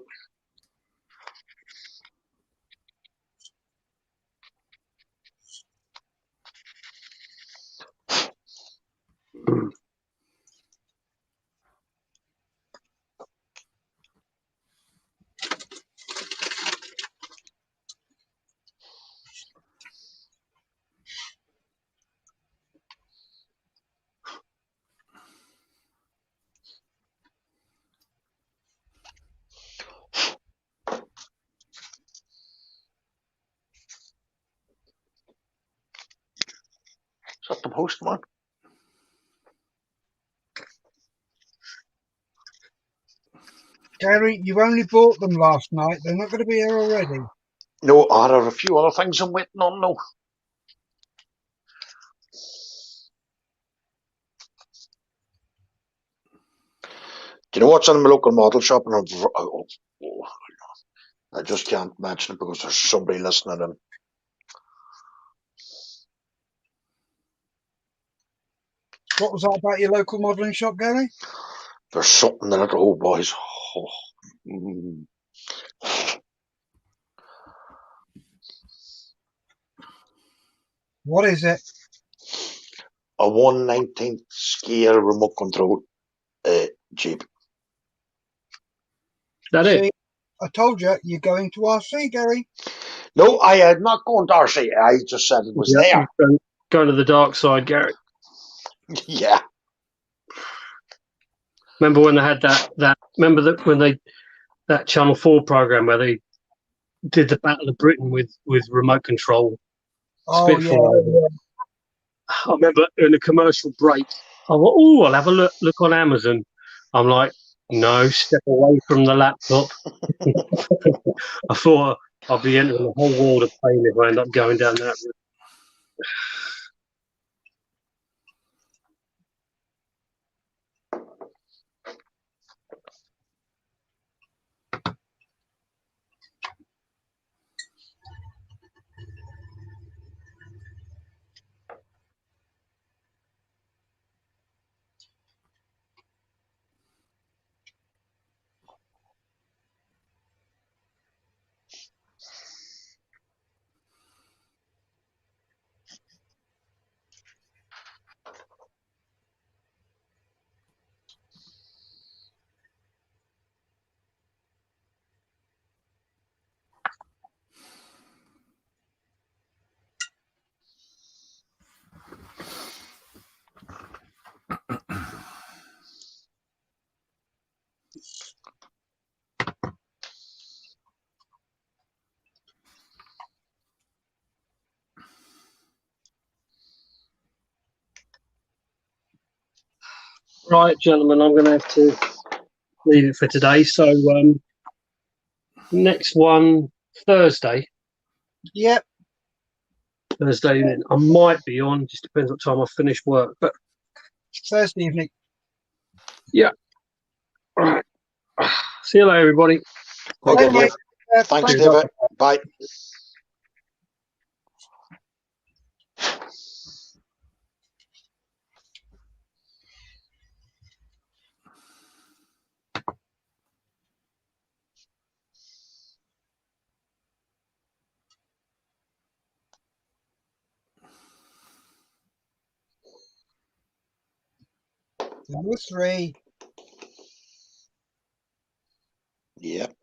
Is that the postman? Gary, you only bought them last night. They're not going to be here already. No, I have a few other things I'm waiting on now. Do you know what's in my local model shop? And I just can't mention it because there's somebody listening in. What was that about your local modelling shop, Gary? There's something in it, oh boys. Oh. Mm. What is it? A 1/19th scale remote control Jeep. That See, it? I told you, you're going to RC, Gary. No, I had not gone to RC. I just said it was there. Go to the dark side, Gary. Yeah. Remember when they had that? Remember that when that Channel 4 program where they did the Battle of Britain with remote control Oh, Spitfire. yeah. I remember in a commercial break, I thought, "Oh, I'll have a look on Amazon." I'm like, "No, step away from the laptop." I thought I'd be entering a whole world of pain if I end up going down that route. Right, gentlemen, I'm going to have to leave it for today. So next one, Thursday Yep. evening. I might be on, just depends what time I finish work. But Thursday evening. yeah. All right. See you later, everybody. Okay, Bye, Dave. mate. Thanks, Bye. David. Bye. Number 3. Yep.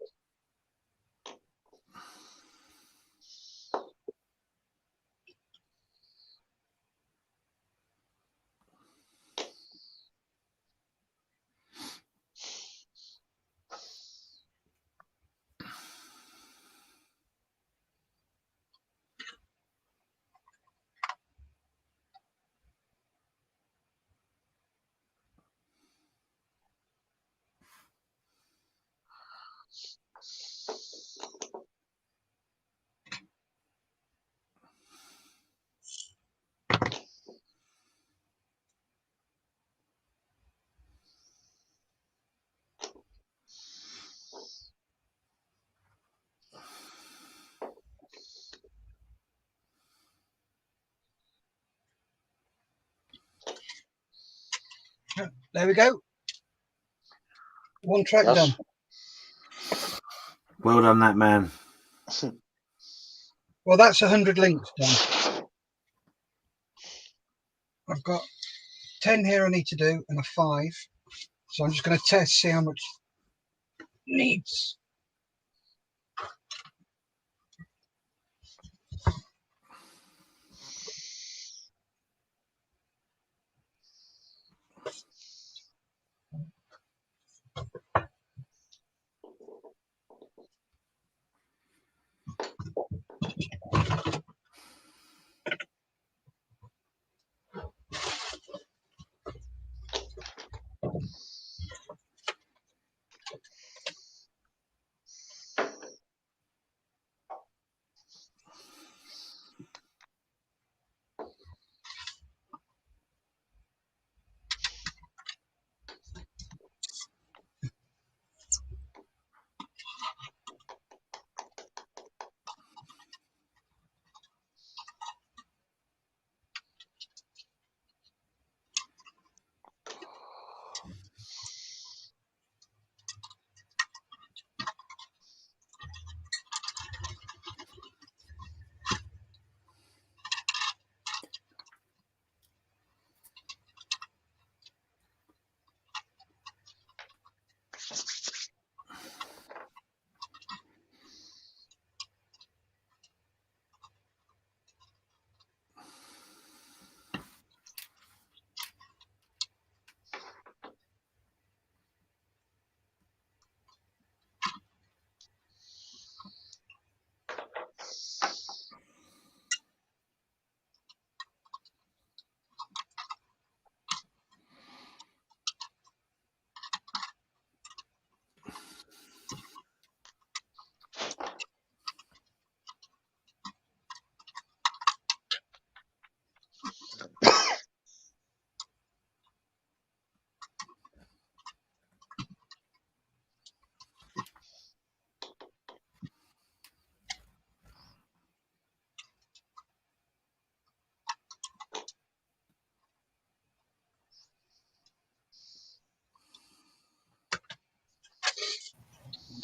There we go. One track Yes. done. Well done, that man. Well, that's 100 links done. I've got 10 here I need to do and a 5. So I'm just going to test, see how much needs.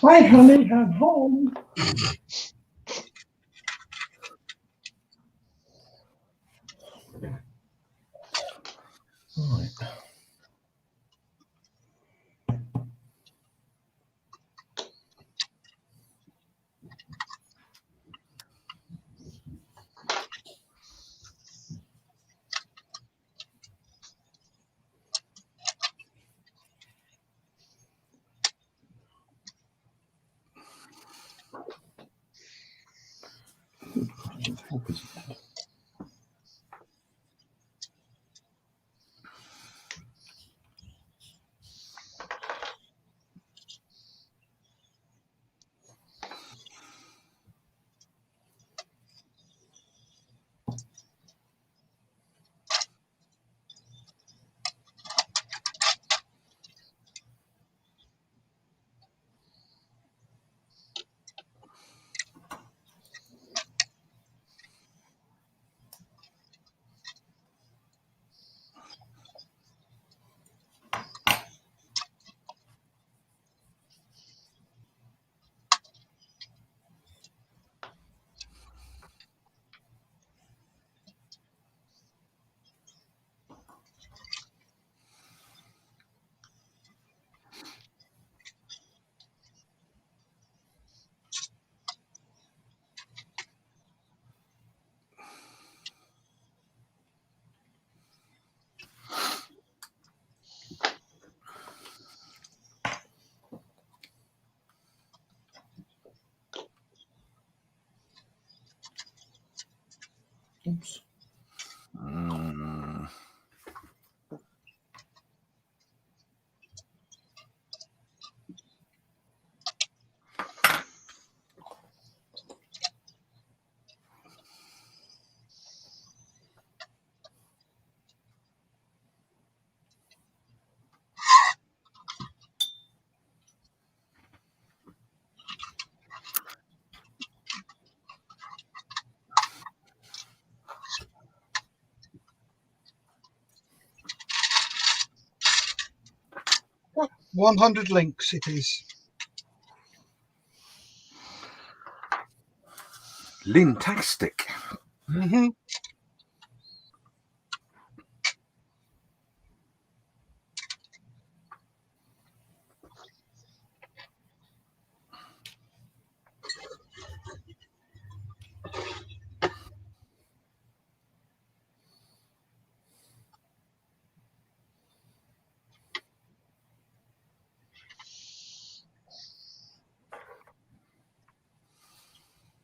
Hi, honey, I'm home. Right. 100 links it is. Lintastic. Mm-hmm.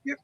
Yep.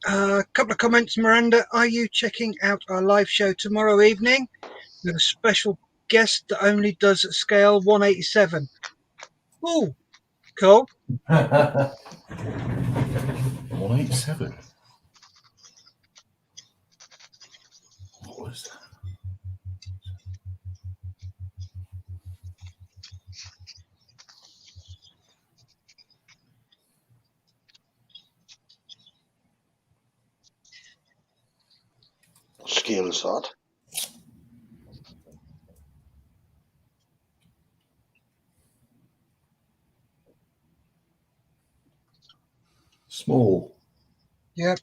A couple of comments, Miranda. Are you checking out our live show tomorrow evening with a special guest that only does scale 187? Oh, cool. 187. What was that? What scale is that? Small. Yep.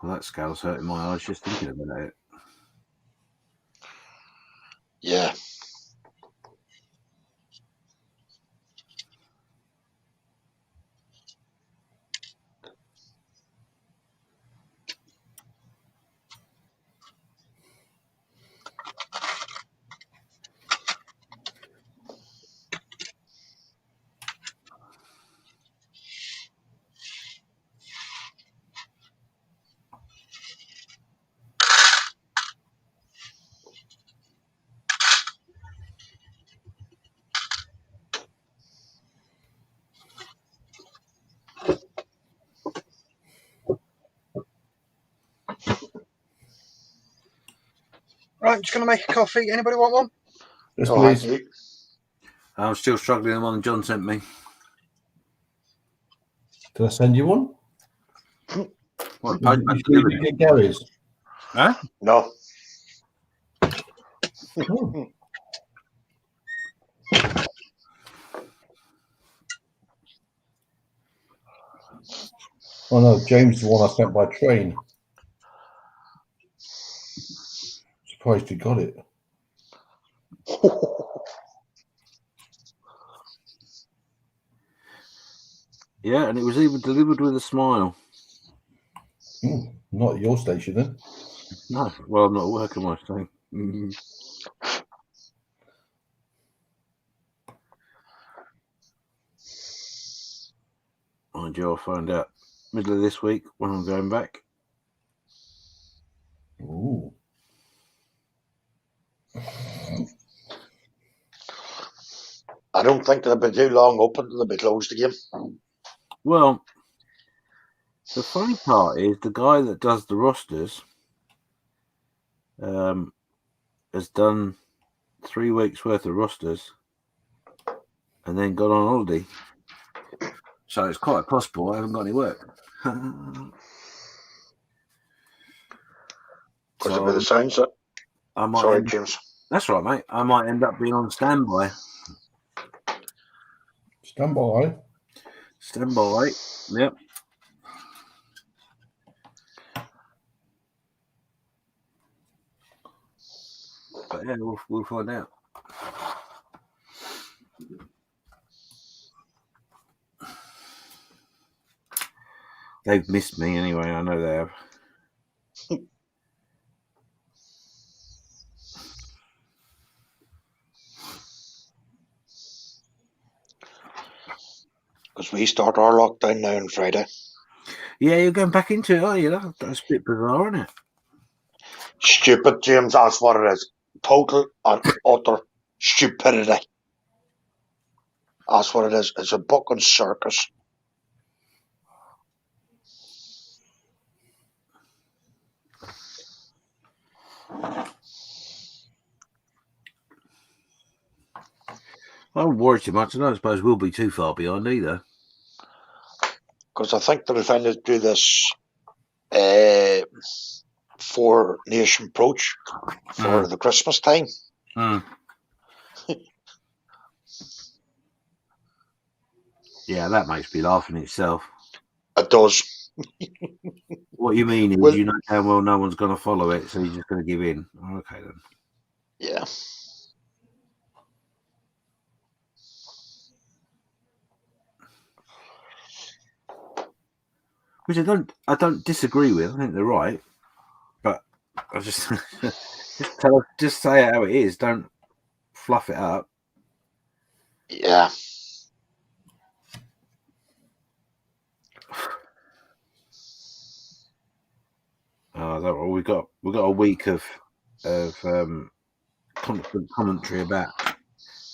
Well, that scale's hurting my eyes just thinking about it. Yeah. Right, I'm just going to make a coffee. Anybody want one? Yes, Oh, please. thank you. I'm still struggling with the one John sent me. Did I send you one? What, You postman should delivered it? get Gary's. Huh? No. Oh. Oh no, James is the one I sent by train. Surprised you got it. Yeah, and it was even delivered with a smile. Not at your station, then. No, well, I'm not working my thing. Mm. Mind you, I'll find out middle of this week when I'm going back. Ooh. I don't think they'll be too long open till they'll be closed again. Well, the funny part is the guy that does the rosters has done 3 weeks worth of rosters and then gone on holiday. So it's quite possible I haven't got any work. Because it'll be the sounds that. I might Sorry, James. That's right, mate. I might end up being on standby. Standby. Standby. Yep. But yeah, we'll find out. They've missed me anyway. I know they have. Because we start our lockdown now on Friday. Yeah, you're going back into it, are you? That's a bit bizarre, isn't it? Stupid, James. That's what it is. Total and utter stupidity. That's what it is. It's a fucking circus. I don't worry too much. I don't suppose we'll be too far behind either. Because I think they're trying to do this 4-nation approach for the Christmas time. Yeah, that makes me laugh in itself. It does. What you mean is Well, you know damn well no one's going to follow it, so you're just going to give in. Okay, then. Yeah. Which I don't disagree with. I think they're right, but I just just say it how it is. Don't fluff it up. Yeah. We've got a week of commentary about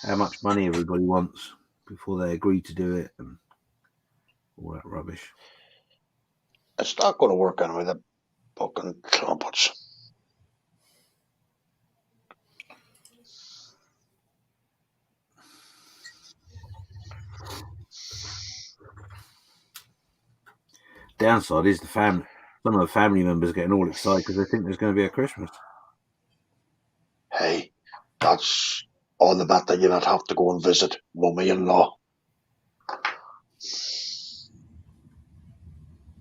how much money everybody wants before they agree to do it and all that rubbish. It's not going to work anyway, the fucking clumpets. Downside is some of the family members getting all excited because they think there's going to be a Christmas. Hey, that's all the matter. You not have to go and visit mummy-in-law.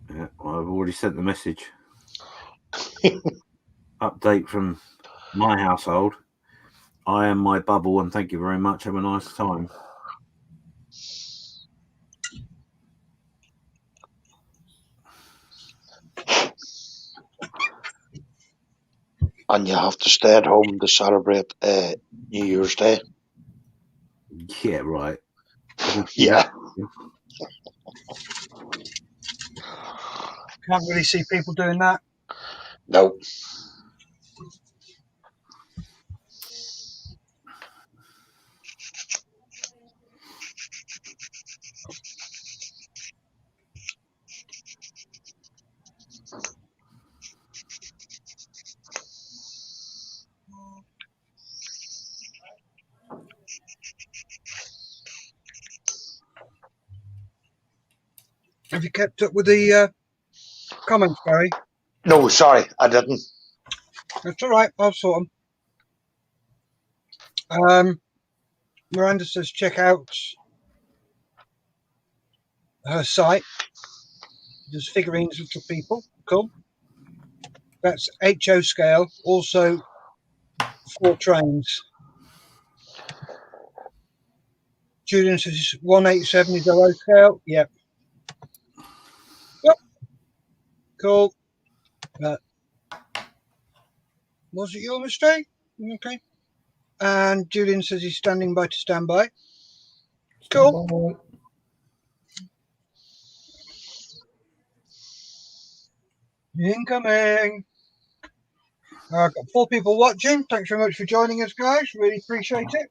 Yeah, well, I've already sent the message. Update from my household. I am my bubble, and thank you very much. Have a nice time. And you have to stay at home to celebrate New Year's Day. Yeah, right. Yeah. Can't really see people doing that. No. Have you kept up with the comments, Barry? No, sorry, I didn't. That's all right. I'll sort them. Miranda says check out her site. There's figurines, little people. Cool. That's HO scale. Also 4 trains. Julian says 187 is our scale. Yep. Yep. Cool. Was it your mistake? Okay. And Julian says he's standing by to stand by. Cool. Incoming. I've got 4 people watching. Thanks very much for joining us, guys. Really appreciate it.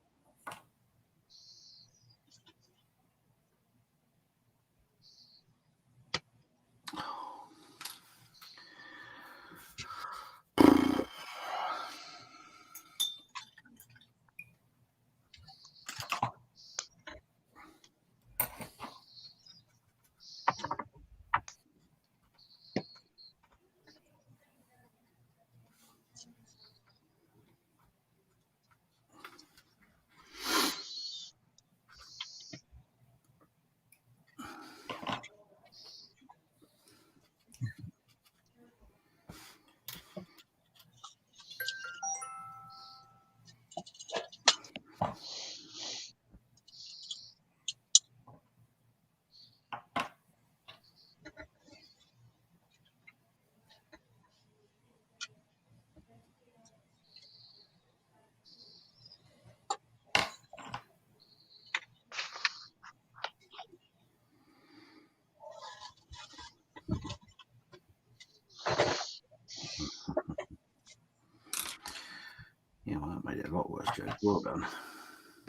Yeah, well, that made it a lot worse, Joe. Well done.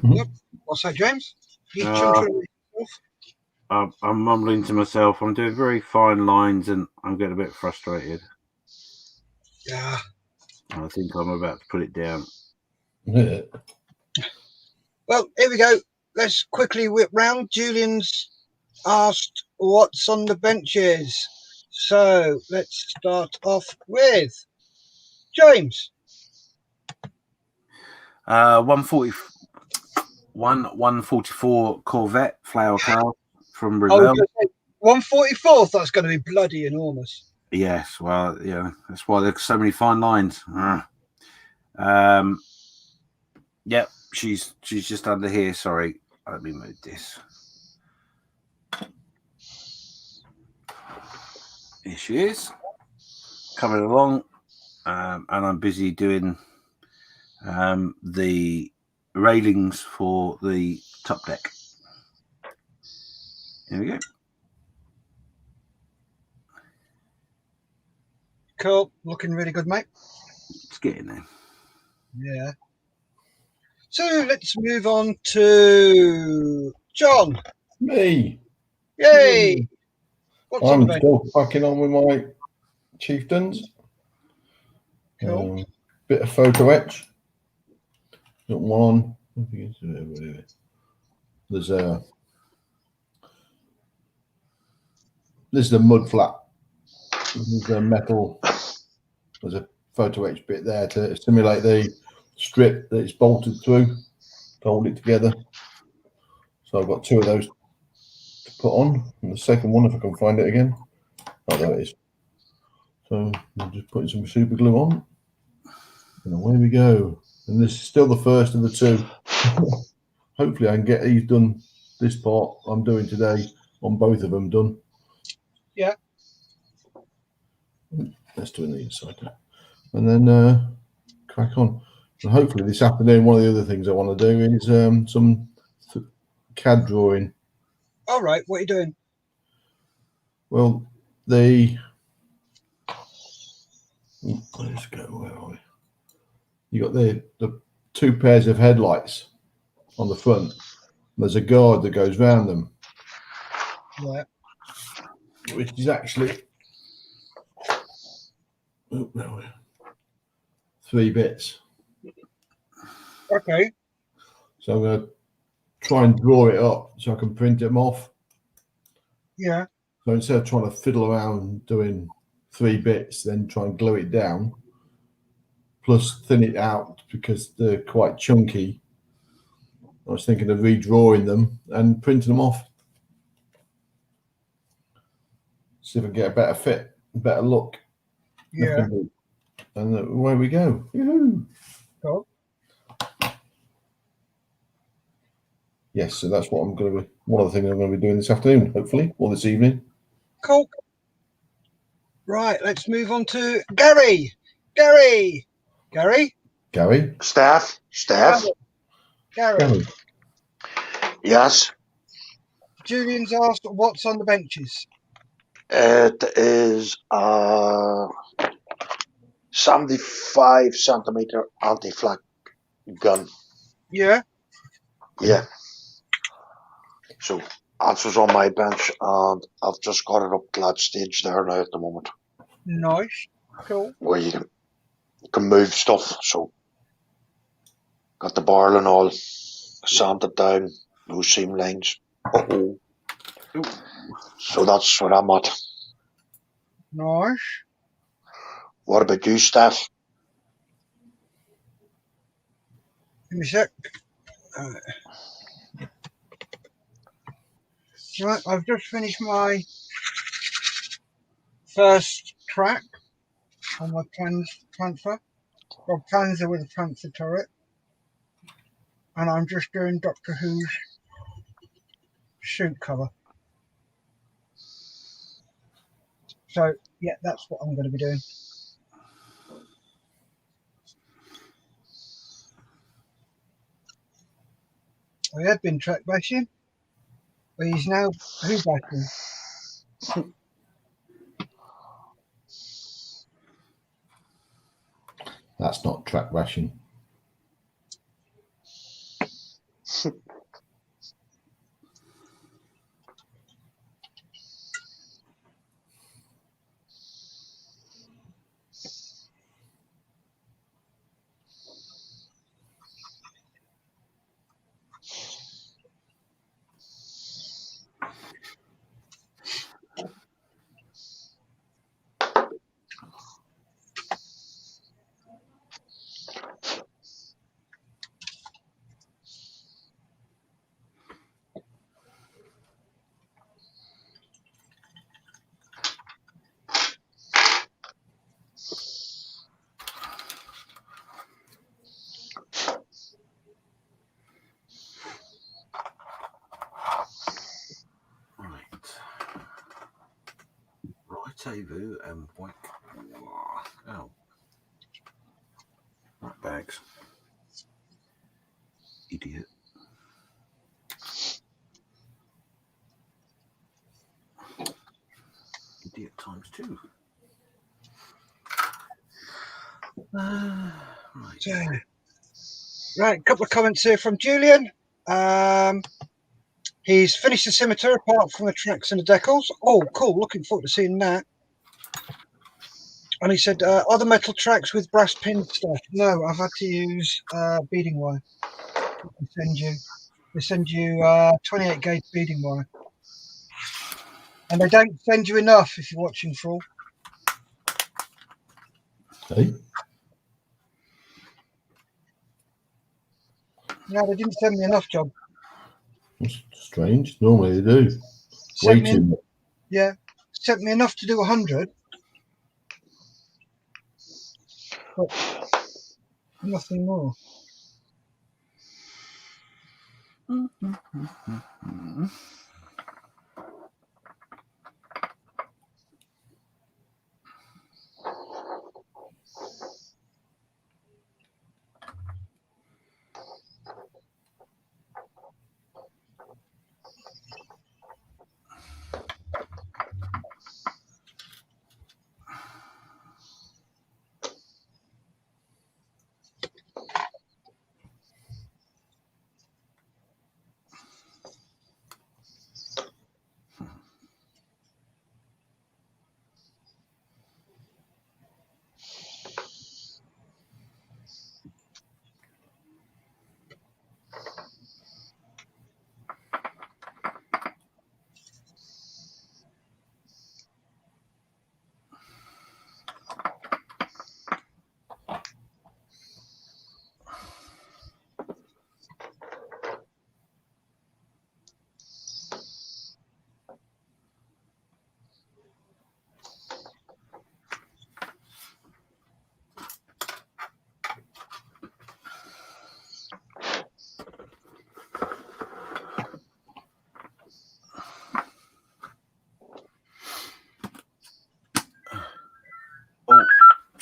Yep. What's that, James? You I'm mumbling to myself. I'm doing very fine lines and I'm getting a bit frustrated. Yeah. I think I'm about to put it down. Yeah. Well, here we go. Let's quickly whip round. Julian's asked what's on the benches. So let's start off with James. 144 Corvette flower car from Brazil. 144th, that's going to be bloody enormous. Yes, well, yeah, that's why there's so many fine lines. Yep, she's just under here. Sorry, let me move this. Here she is, coming along, and I'm busy doing the railings for the top deck. Here we go. Cool, looking really good, mate. Let's get in there. Yeah. So let's move on to John. Me. Yay! What's on the I'm bench? still packing on with my chieftains. Cool. Bit of photo etch. Got one. There's a. This is a mud flat. There's a metal. There's a photo etch bit there to simulate the strip that it's bolted through to hold it together. So I've got 2 of those to put on. And the second one, if I can find it again. Oh, there it is. So I'm just putting some super glue on. And away we go. And this is still the first of the 2. Hopefully I can get these done. This part I'm doing today on both of them done. Yeah. Let's do it on the inside now. And then crack on. And hopefully this afternoon, one of the other things I want to do is some CAD drawing. All right, what are you doing? Well, let's go. Where are we? You got the 2 pairs of headlights on the front. There's a guard that goes round them. Yeah. Which is actually 3 bits. Okay. So I'm going to try and draw it up so I can print them off. Yeah. So instead of trying to fiddle around doing 3 bits, then try and glue it down, plus thin it out because they're quite chunky, I was thinking of redrawing them and printing them off. See if I can get a better fit, a better look. Yeah. And away we go. Yoo-hoo. Cool. Yes, so that's what I'm going to be. One of the things I'm going to be doing this afternoon, hopefully, or this evening. Cool. Right, let's move on to Gary. Gary. Gary. Steph. Gary. Yes. Julian's asked what's on the benches. It is a 75 centimeter anti-flak gun. Yeah. Yeah. So that's what's on my bench, and I've just got it up to that stage there now at the moment, Nice. Cool. where you can move stuff. So got the barrel and all sanded down, no seam lines. Uh-oh. So that's where I'm at. Nice. What about you, Steph? Give me a sec. Right, I've just finished my first track on my transfer. Well, Panzer with a transfer turret. And I'm just doing Doctor Who's suit cover. So, yeah, that's what I'm going to be doing. I had been track bashing, but he's now who bashing? That's not track bashing. Rendezvous and whack. Oh. Right bags. Idiot. Idiot times 2. Right. So, right, a couple of comments here from Julian. He's finished the scimitar apart from the tracks and the decals. Oh, cool. Looking forward to seeing that. And he said, are the metal tracks with brass pin stuff? No, I've had to use beading wire. They send you 28 gauge beading wire. And they don't send you enough if you're watching Thrall. Hey? No, they didn't send me enough, John. That's strange. Normally they do. Sent Way me, too much. yeah, sent me enough to do 100. But nothing more.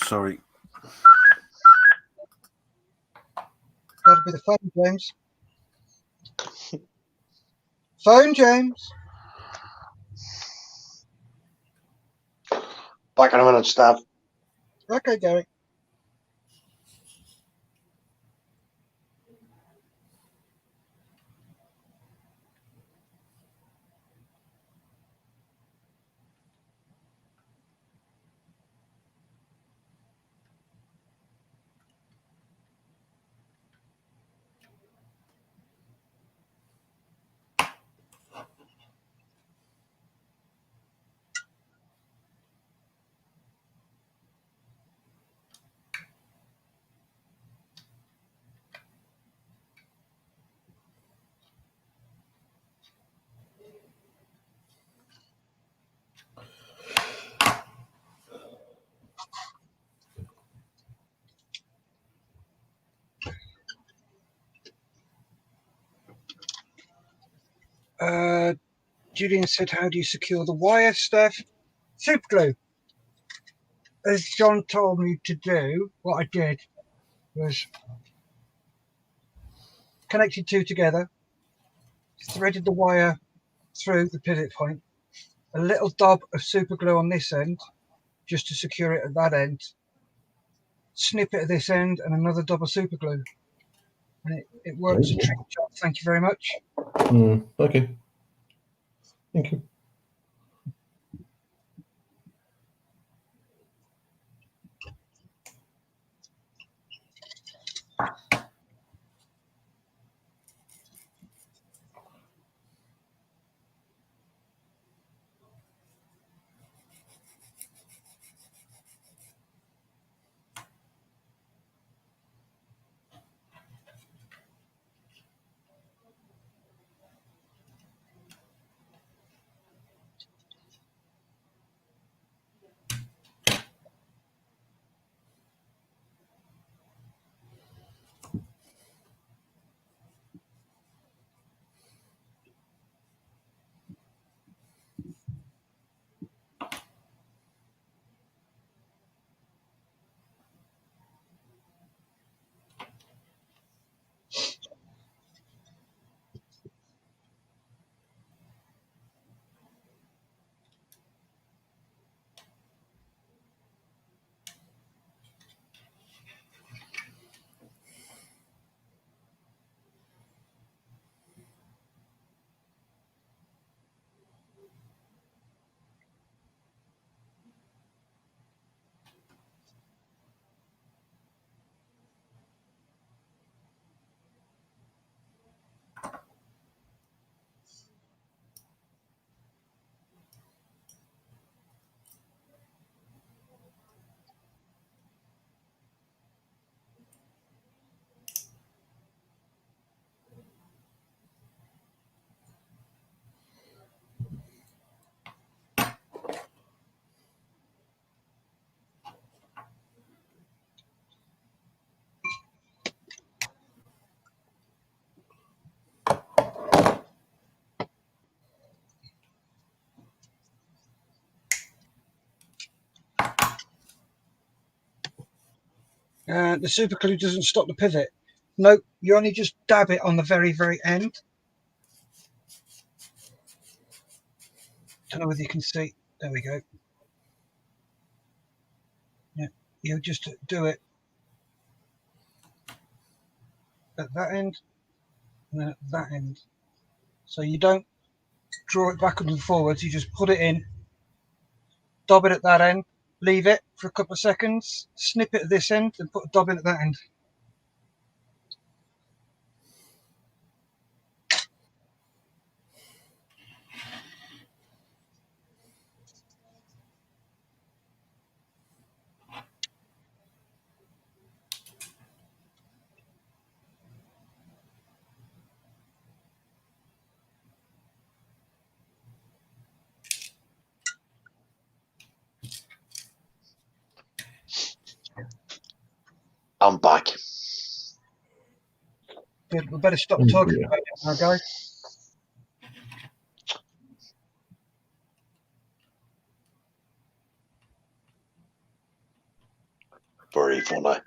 sorry. Got to be the phone, James. Phone, James. Back in a minute, Steph. Okay, Gary. Julian said, how do you secure the wire, Steph? Super glue. As John told me to do, what I did was connected two together, threaded the wire through the pivot point, a little dab of super glue on this end, just to secure it at that end, snippet at this end, and another dab of super glue. And it works a trick job. Thank you very much. Okay. Thank you. The super glue doesn't stop the pivot. Nope, you only just dab it on the very, very end. Don't know whether you can see. There we go. Yeah, you just do it at that end and then at that end. So you don't draw it backwards and forwards. You just put it in, dab it at that end, leave it for a couple of seconds, snip it at this end, and put a dab in at that end. I'm back. Good. We better stop talking about it now, guys. funny.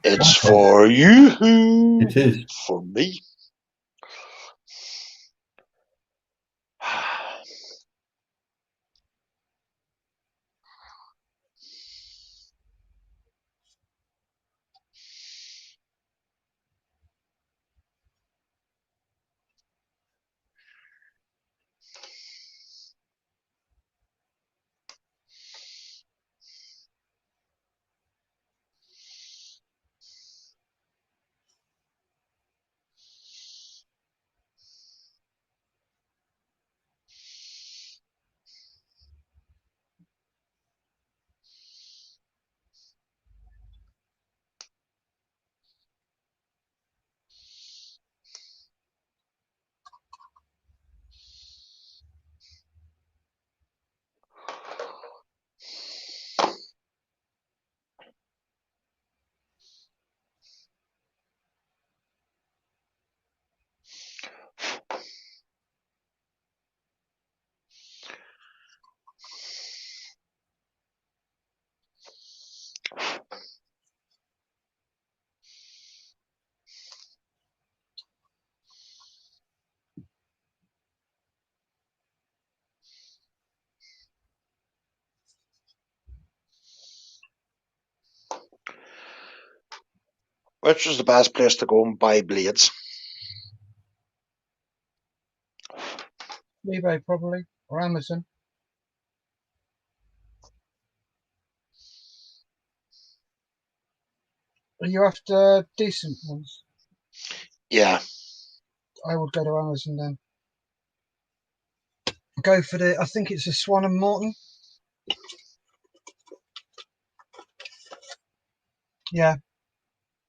It's for you. It is. For me. Which is the best place to go and buy blades? eBay probably, or Amazon. Are you after decent ones? Yeah. I would go to Amazon then. Go for the, I think it's a Swan and Morton. Yeah.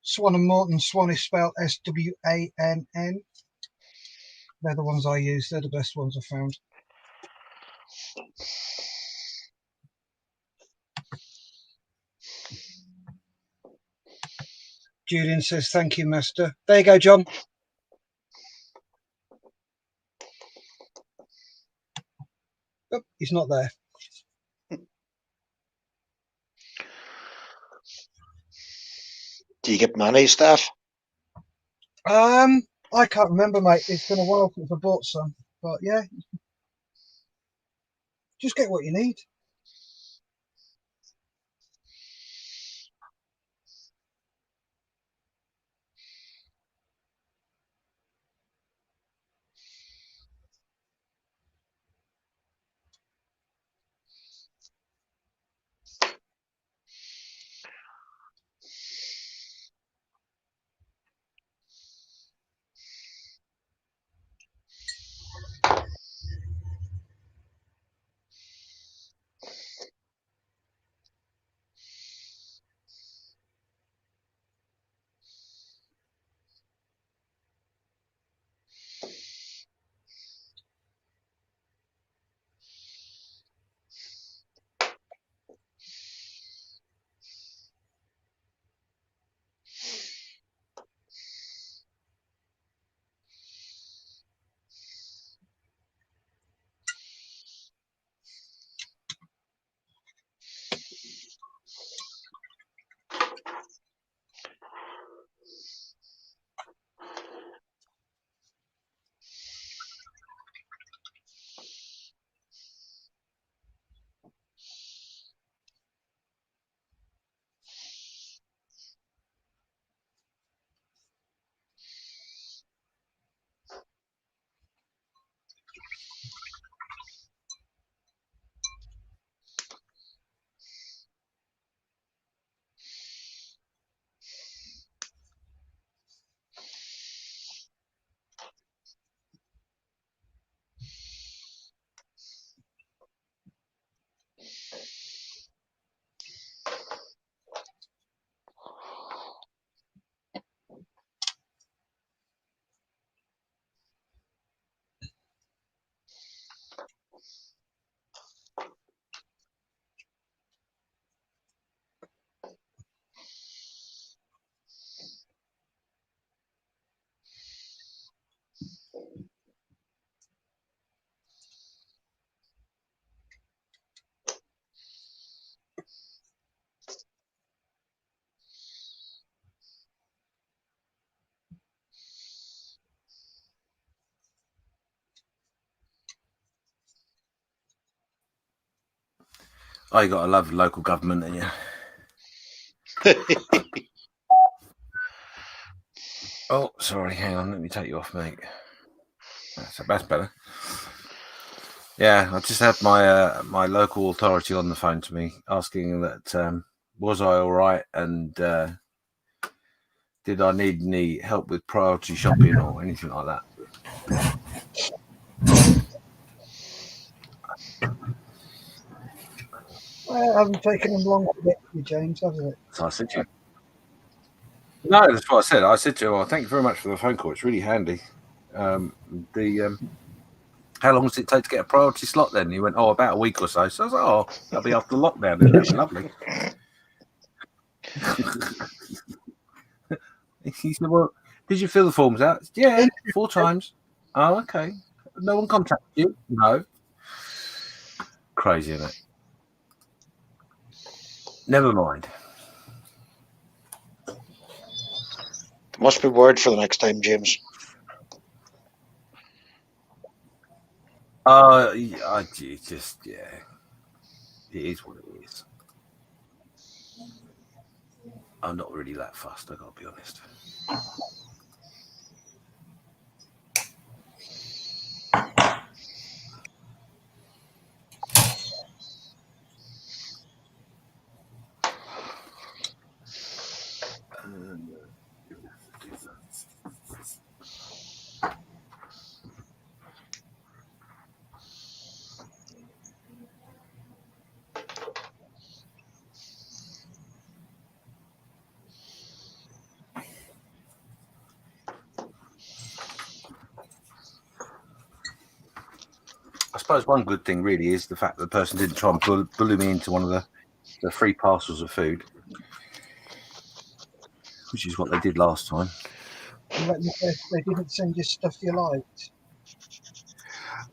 Swan and Morton. Swan is spelled Swann. They're the ones I use. They're the best ones I've found. Julian says, thank you, Master. There you go, John. Oh, he's not there. Do you get many stuff? I can't remember, mate. It's been a while since I bought some. But yeah, just get what you need. Oh, you got to love local government, don't you? Oh, sorry. Hang on. Let me take you off, mate. That's better. Yeah, I just had my my local authority on the phone to me asking that was I all right and did I need any help with priority shopping or anything like that. Well, I haven't taken them long to get to you, James, has it? So I said to you, no, that's what I said. I said to him, well, thank you very much for the phone call. It's really handy. How long does it take to get a priority slot then? He went, oh, about a week or so. So I was like, oh, that'll be after lockdown. Then that'll be lovely. He said, well, did you fill the forms out? Said, yeah, 4 times. Oh, okay. No one contacted you? No. Crazy, isn't it? Never mind. Must be word for the next time, James. It just, yeah. It is what it is. I'm not really that fussed, I got to be honest. I suppose one good thing really is the fact that the person didn't try and bully me into one of the free parcels of food, which is what they did last time. They didn't send you stuff you liked.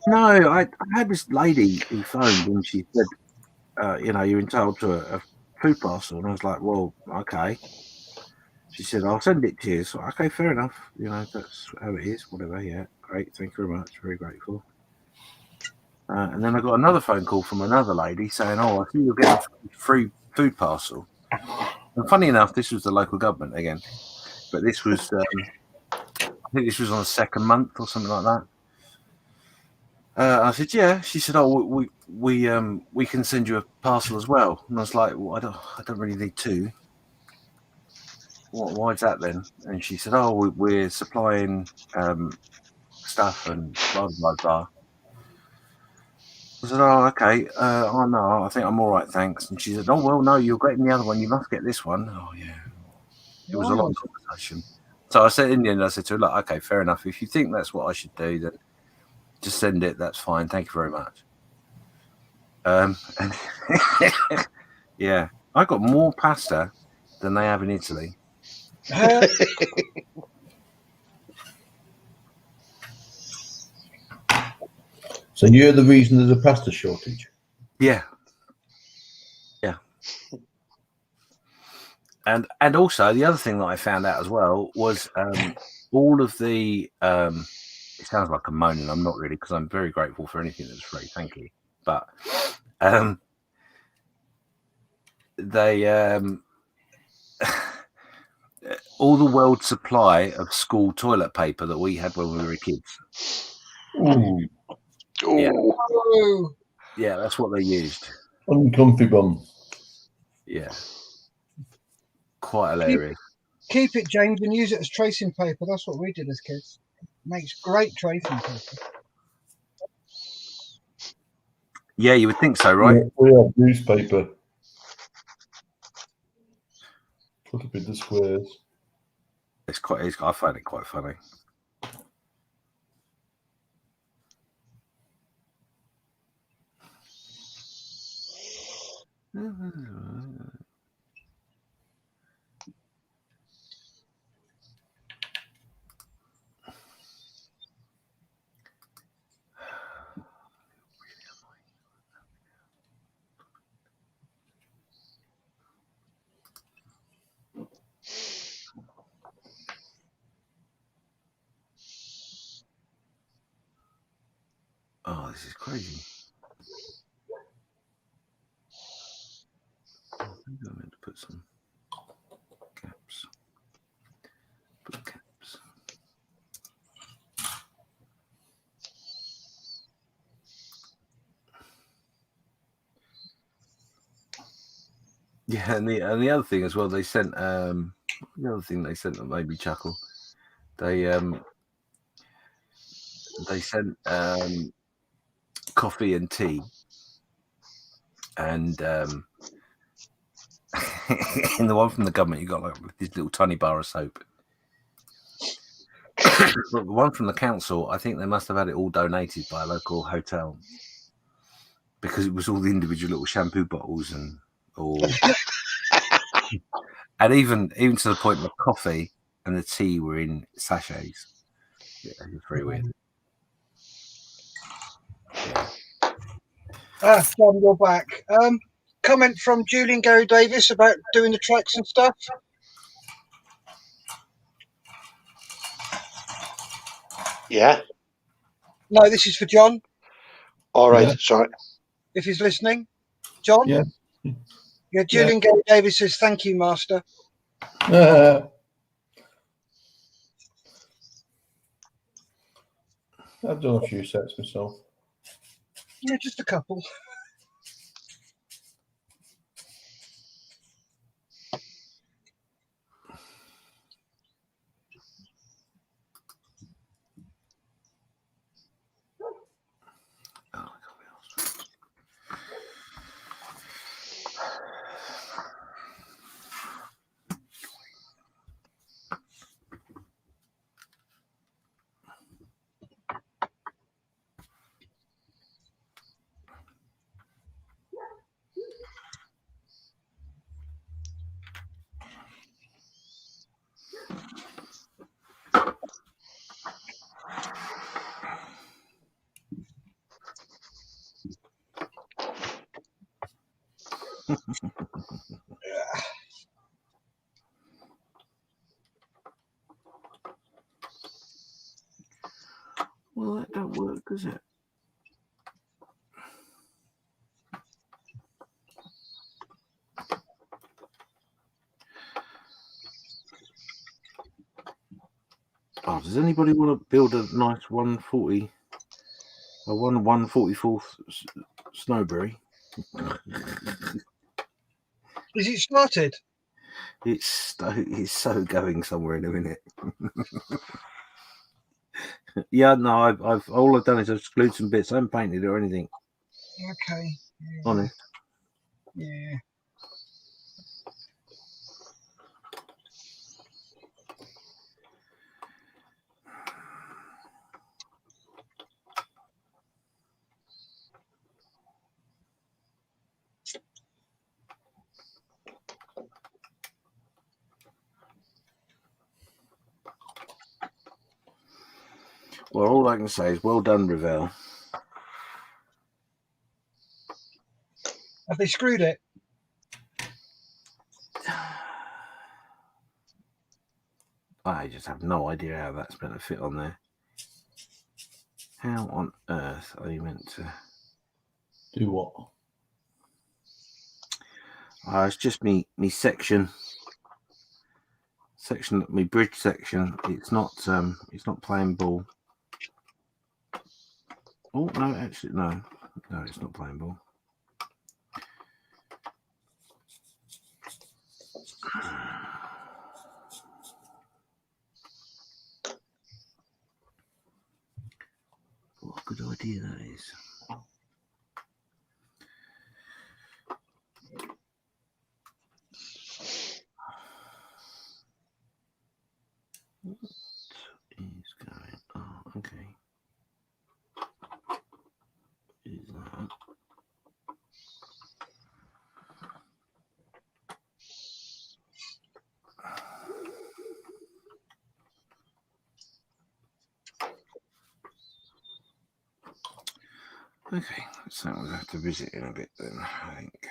No, I had this lady who phoned and she said, you're entitled to a food parcel. And I was like, well, okay. She said, I'll send it to you. So, okay, fair enough. That's how it is. Whatever. Yeah, great. Thank you very much. Very grateful. And then I got another phone call from another lady saying, oh, I think you'll get a free food parcel. And funny enough, this was the local government again. But this was, I think this was on the 2nd month or something like that. I said, yeah. She said, oh, we can send you a parcel as well. And I was like, well, I don't really need 2. Why is that then? And she said, oh, we're supplying stuff and blah, blah, blah. I said, oh, okay. Oh, no, I think I'm all right, thanks. And she said, oh, well, no, you're getting the other one. You must get this one. Oh, yeah. It was a long conversation. So I said, in the end, I said to her, look, okay, fair enough. If you think that's what I should do, then just send it. That's fine. Thank you very much. And yeah, I got more pasta than they have in Italy. So you're the reason there's a pasta shortage? Yeah. And also the other thing that I found out as well was all of the it sounds like I'm moaning. I'm not really, because I'm very grateful for anything that's free. Thank you. But they all the world supply of school toilet paper that we had when we were kids. Ooh. Yeah, that's what they used. Uncomfy bum. Yeah. Quite hilarious. Keep it, James, and use it as tracing paper. That's what we did as kids. Makes great tracing paper. Yeah, you would think so, right? Yeah, we have newspaper. Put up in the squares. I find it quite funny. Oh, this is crazy. Yeah, and the other thing as well, they sent the other thing they sent that made me chuckle. They sent coffee and tea, and in the one from the government, you got like this little tiny bar of soap. But the one from the council, I think they must have had it all donated by a local hotel, because it was all the individual little shampoo bottles and all, and even to the point the coffee and the tea were in sachets. Yeah, it was very weird. Yeah. John, you're back. Comment from Julian Gary Davis about doing the tracks and stuff. Yeah. No, this is for John, All right. Yeah. Sorry. if he's listening. John? Yeah. Yeah, Julian Gary Davis says, thank you, Master. I've done a few sets myself. Yeah, just a couple. Oh, well, that don't work, does it? Oh, does anybody want to build a nice 144th Snowberry? Is it started? It's so going somewhere in a minute. Yeah, no, I've all I've done is I've glued some bits. I haven't painted it or anything. Okay. Honest. Yeah. Well, all I can say is well done, Ravel. Have they screwed it? I just have no idea how that's going to fit on there. How on earth are you meant to? Do what? It's just me section, me bridge section. It's not playing ball. Oh no, actually no, it's not playing ball. What a good idea that is. What is going on? Okay. Is that? Okay, so we'll have to visit in a bit then, I think.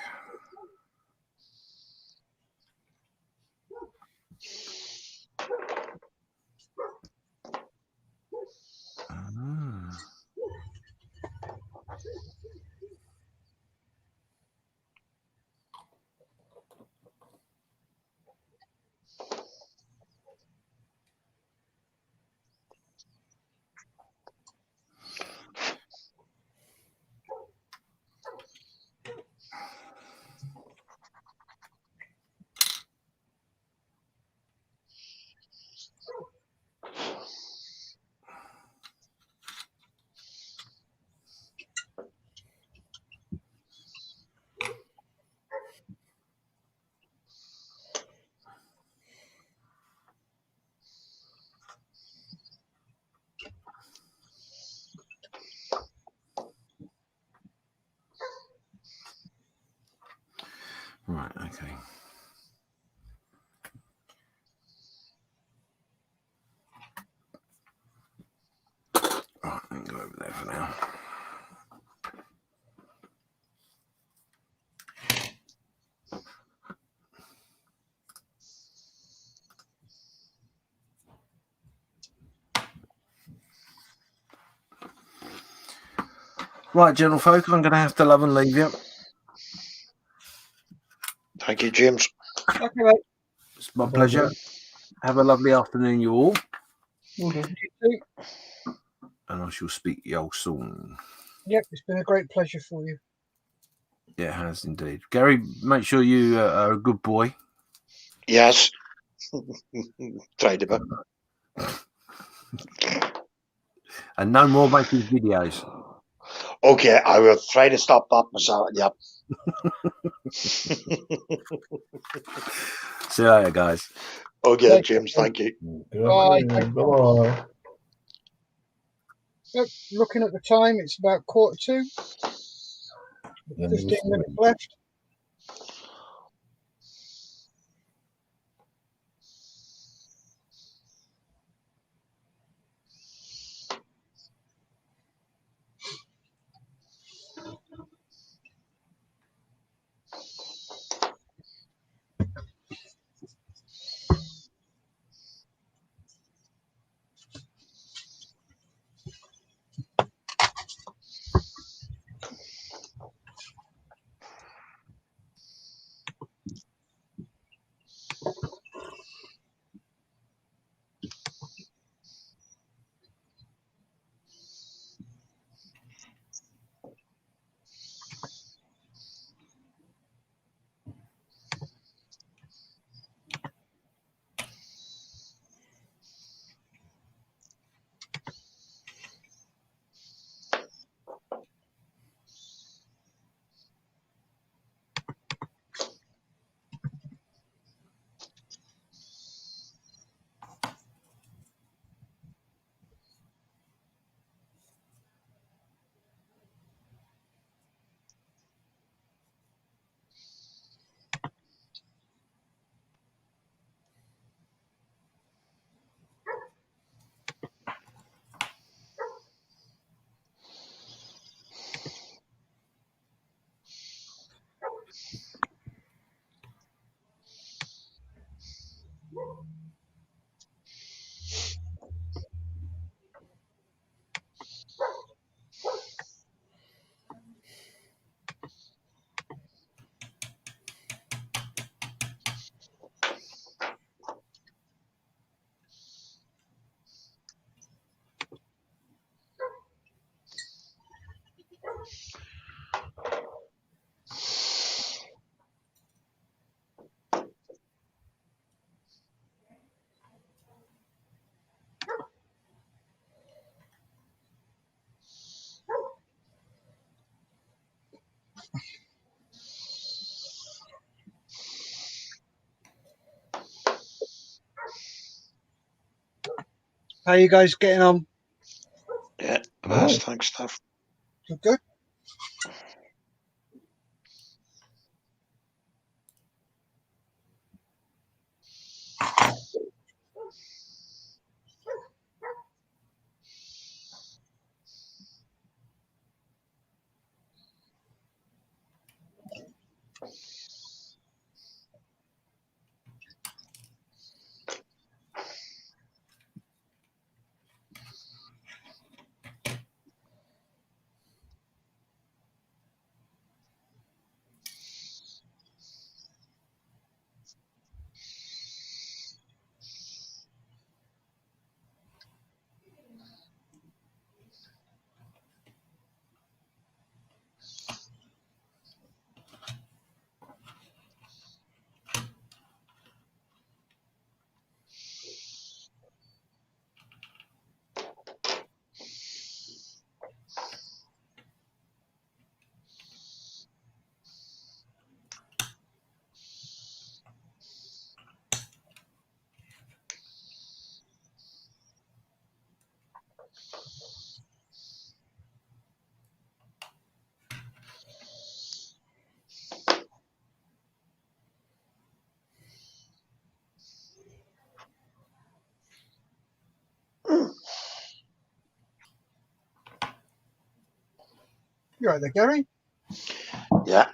Right, okay. Right, I can go over there for now. Right, gentle folk, I'm going to have to love and leave you. Thank you, James. Okay, mate. It's my pleasure. Have a lovely afternoon, you all. You too. And I shall speak to you all soon. Yep, it's been a great pleasure for you. Yeah, it has indeed. Gary, make sure you are a good boy. Yes. Tried a bit. And no more making videos. Okay, I will try to stop that myself. Yep. See you later, guys. Okay, James, thank you. Bye. Bye. Yep, looking at the time, it's about 1:45. 15 minutes left. How are you guys getting on? Yeah, best. Thanks, Steph. Good. You right there, Gary? Yeah.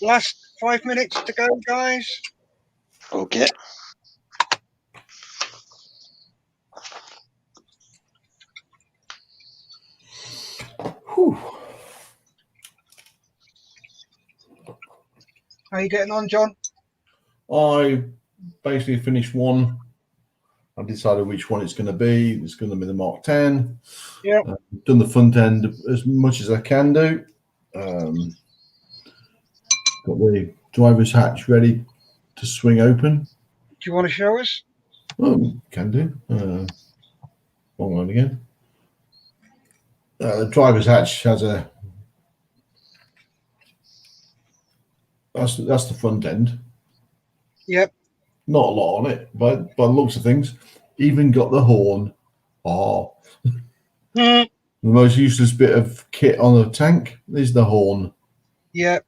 Last 5 minutes to go, guys. Okay. Whew. How you getting on, John? I basically finished one. I decided which one it's going to be. It's going to be the Mark 10. Yeah. Done the front end as much as I can do. Got the driver's hatch ready to swing open. Do you want to show us? Oh, can do. Wrong one again. The driver's hatch has a. That's the front end. Yep. Not a lot on it, but by the looks of things, even got the horn. Oh, the most useless bit of kit on a tank is the horn, Yep.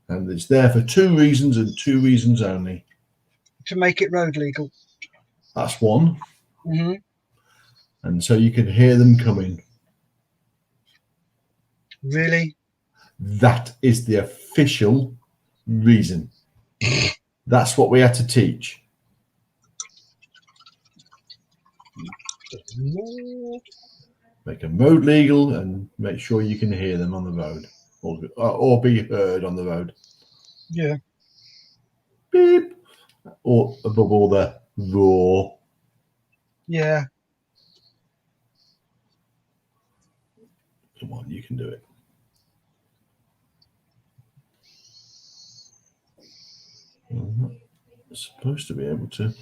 and it's there for 2 reasons and 2 reasons only. To make it road legal. That's one, Mm-hmm. and so you can hear them coming. Really? That is the official reason. That's what we had to teach. Make them road legal and make sure you can hear them on the road or be heard on the road. Yeah. Beep. Or above all the roar. Yeah. Come on, you can do it. I'm not supposed to be able to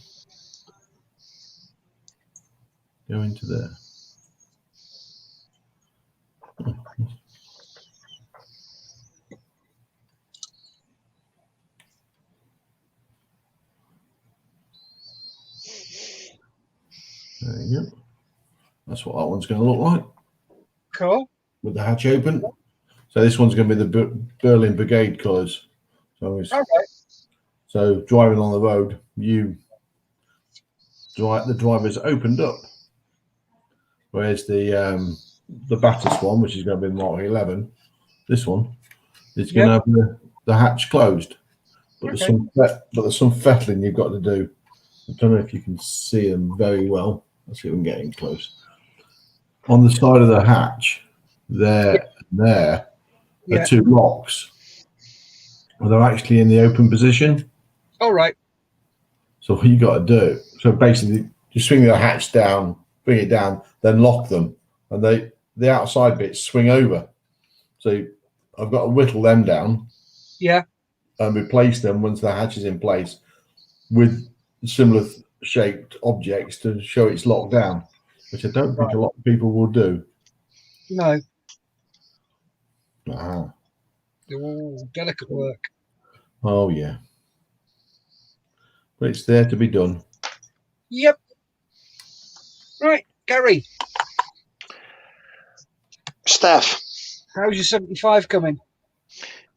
go into there. There you go. That's what that one's going to look like Cool. with the hatch open. So this one's going to be the Berlin Brigade colours. So, All right. so driving on the road, the driver's opened up, whereas the Battis one, which is going to be the Mark 11, this one is going to have the hatch closed. But there's some fettling you've got to do. I don't know if you can see them very well. Let's see if we can get in close. On the side of the hatch, there are 2 locks. Well, they're actually in the open position. All right. So what you got to do? So basically, you swing the hatch down, bring it down, then lock them, and the outside bits swing over. So I've got to whittle them down. Yeah. And replace them once the hatch is in place with similar shaped objects to show it's locked down, which I don't think a lot of people will do. No. Ah. Oh, delicate work. Oh yeah. But it's there to be done. Yep. Right, Gary. Steph. How's your 75 coming?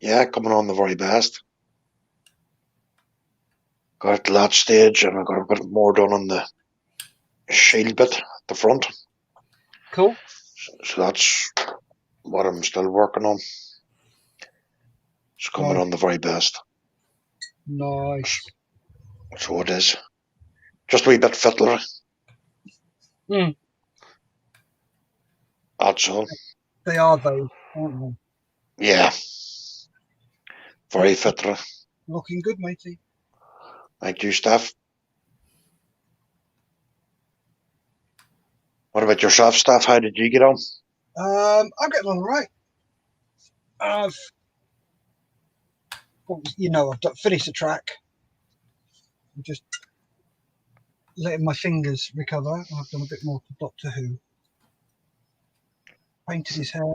Yeah, coming on the very best. Got to that stage, and I got a bit more done on the shield bit at the front. Cool. So that's what I'm still working on. It's coming on the very best. Nice. So it is. Just a wee bit fiddler. Mm. That's all. They are though, aren't they? Yeah. Very fiddler. Looking good, matey. Thank you, Steph. What about yourself, Steph? How did you get on? I'm getting on all right. I've finished the track. I'm just letting my fingers recover. I've done a bit more to Doctor Who. Painted his hair.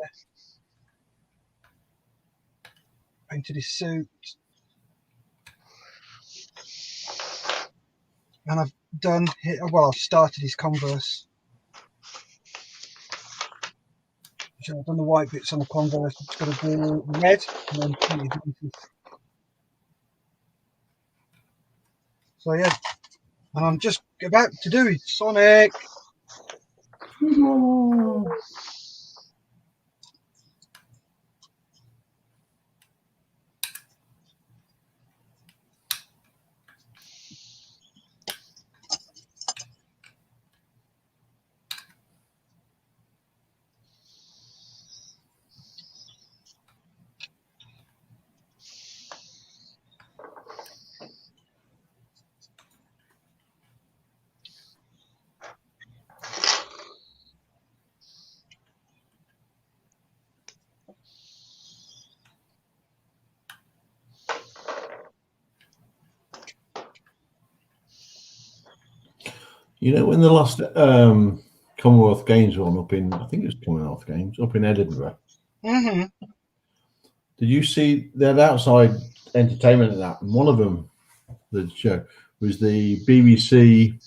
Painted his suit. And I've started his Converse. So I've done the white bits on the Converse. It's got to do red and then painted pieces. So yeah, and I'm just about to do it. Sonic. You know, when the last Commonwealth Games were on up in, I think it was Commonwealth Games up in Edinburgh. Mm-hmm. Did you see they had outside entertainment at that? And one of them, the show, was the BBC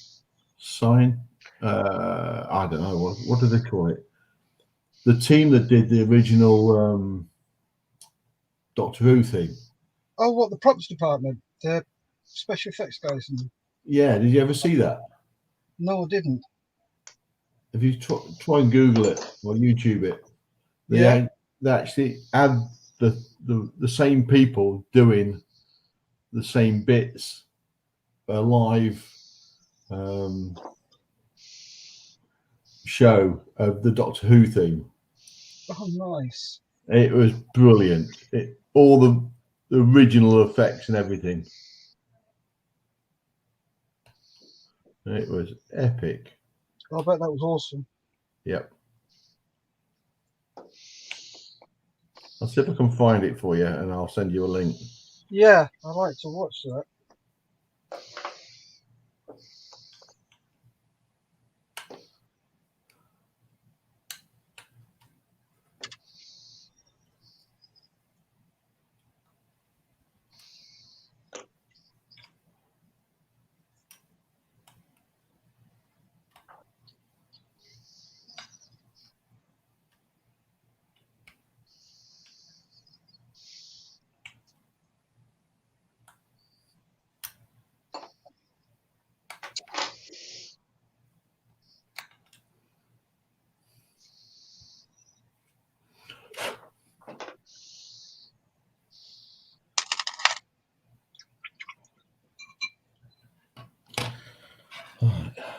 sign. I don't know what do they call it? The team that did the original Doctor Who theme. Oh, what, the props department, the special effects guys? Yeah, did you ever see that? No, I didn't. If you try and Google it or YouTube it, they actually had the same people doing the same bits, a live show of the Doctor Who theme. Oh, nice. It was brilliant. All the original effects and everything. It was epic. I bet that was awesome. Yep. I'll see if I can find it for you and I'll send you a link. Yeah, I'd like to watch that.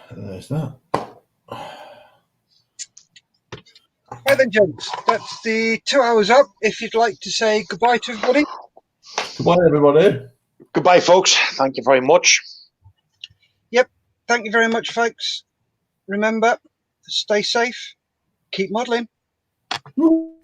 There's that. Right then, gents, that's the 2 hours up. If you'd like to say goodbye to everybody. Goodbye, everybody. Goodbye, folks. Thank you very much. thank you very much, folks. Remember, stay safe, keep modelling. Woo.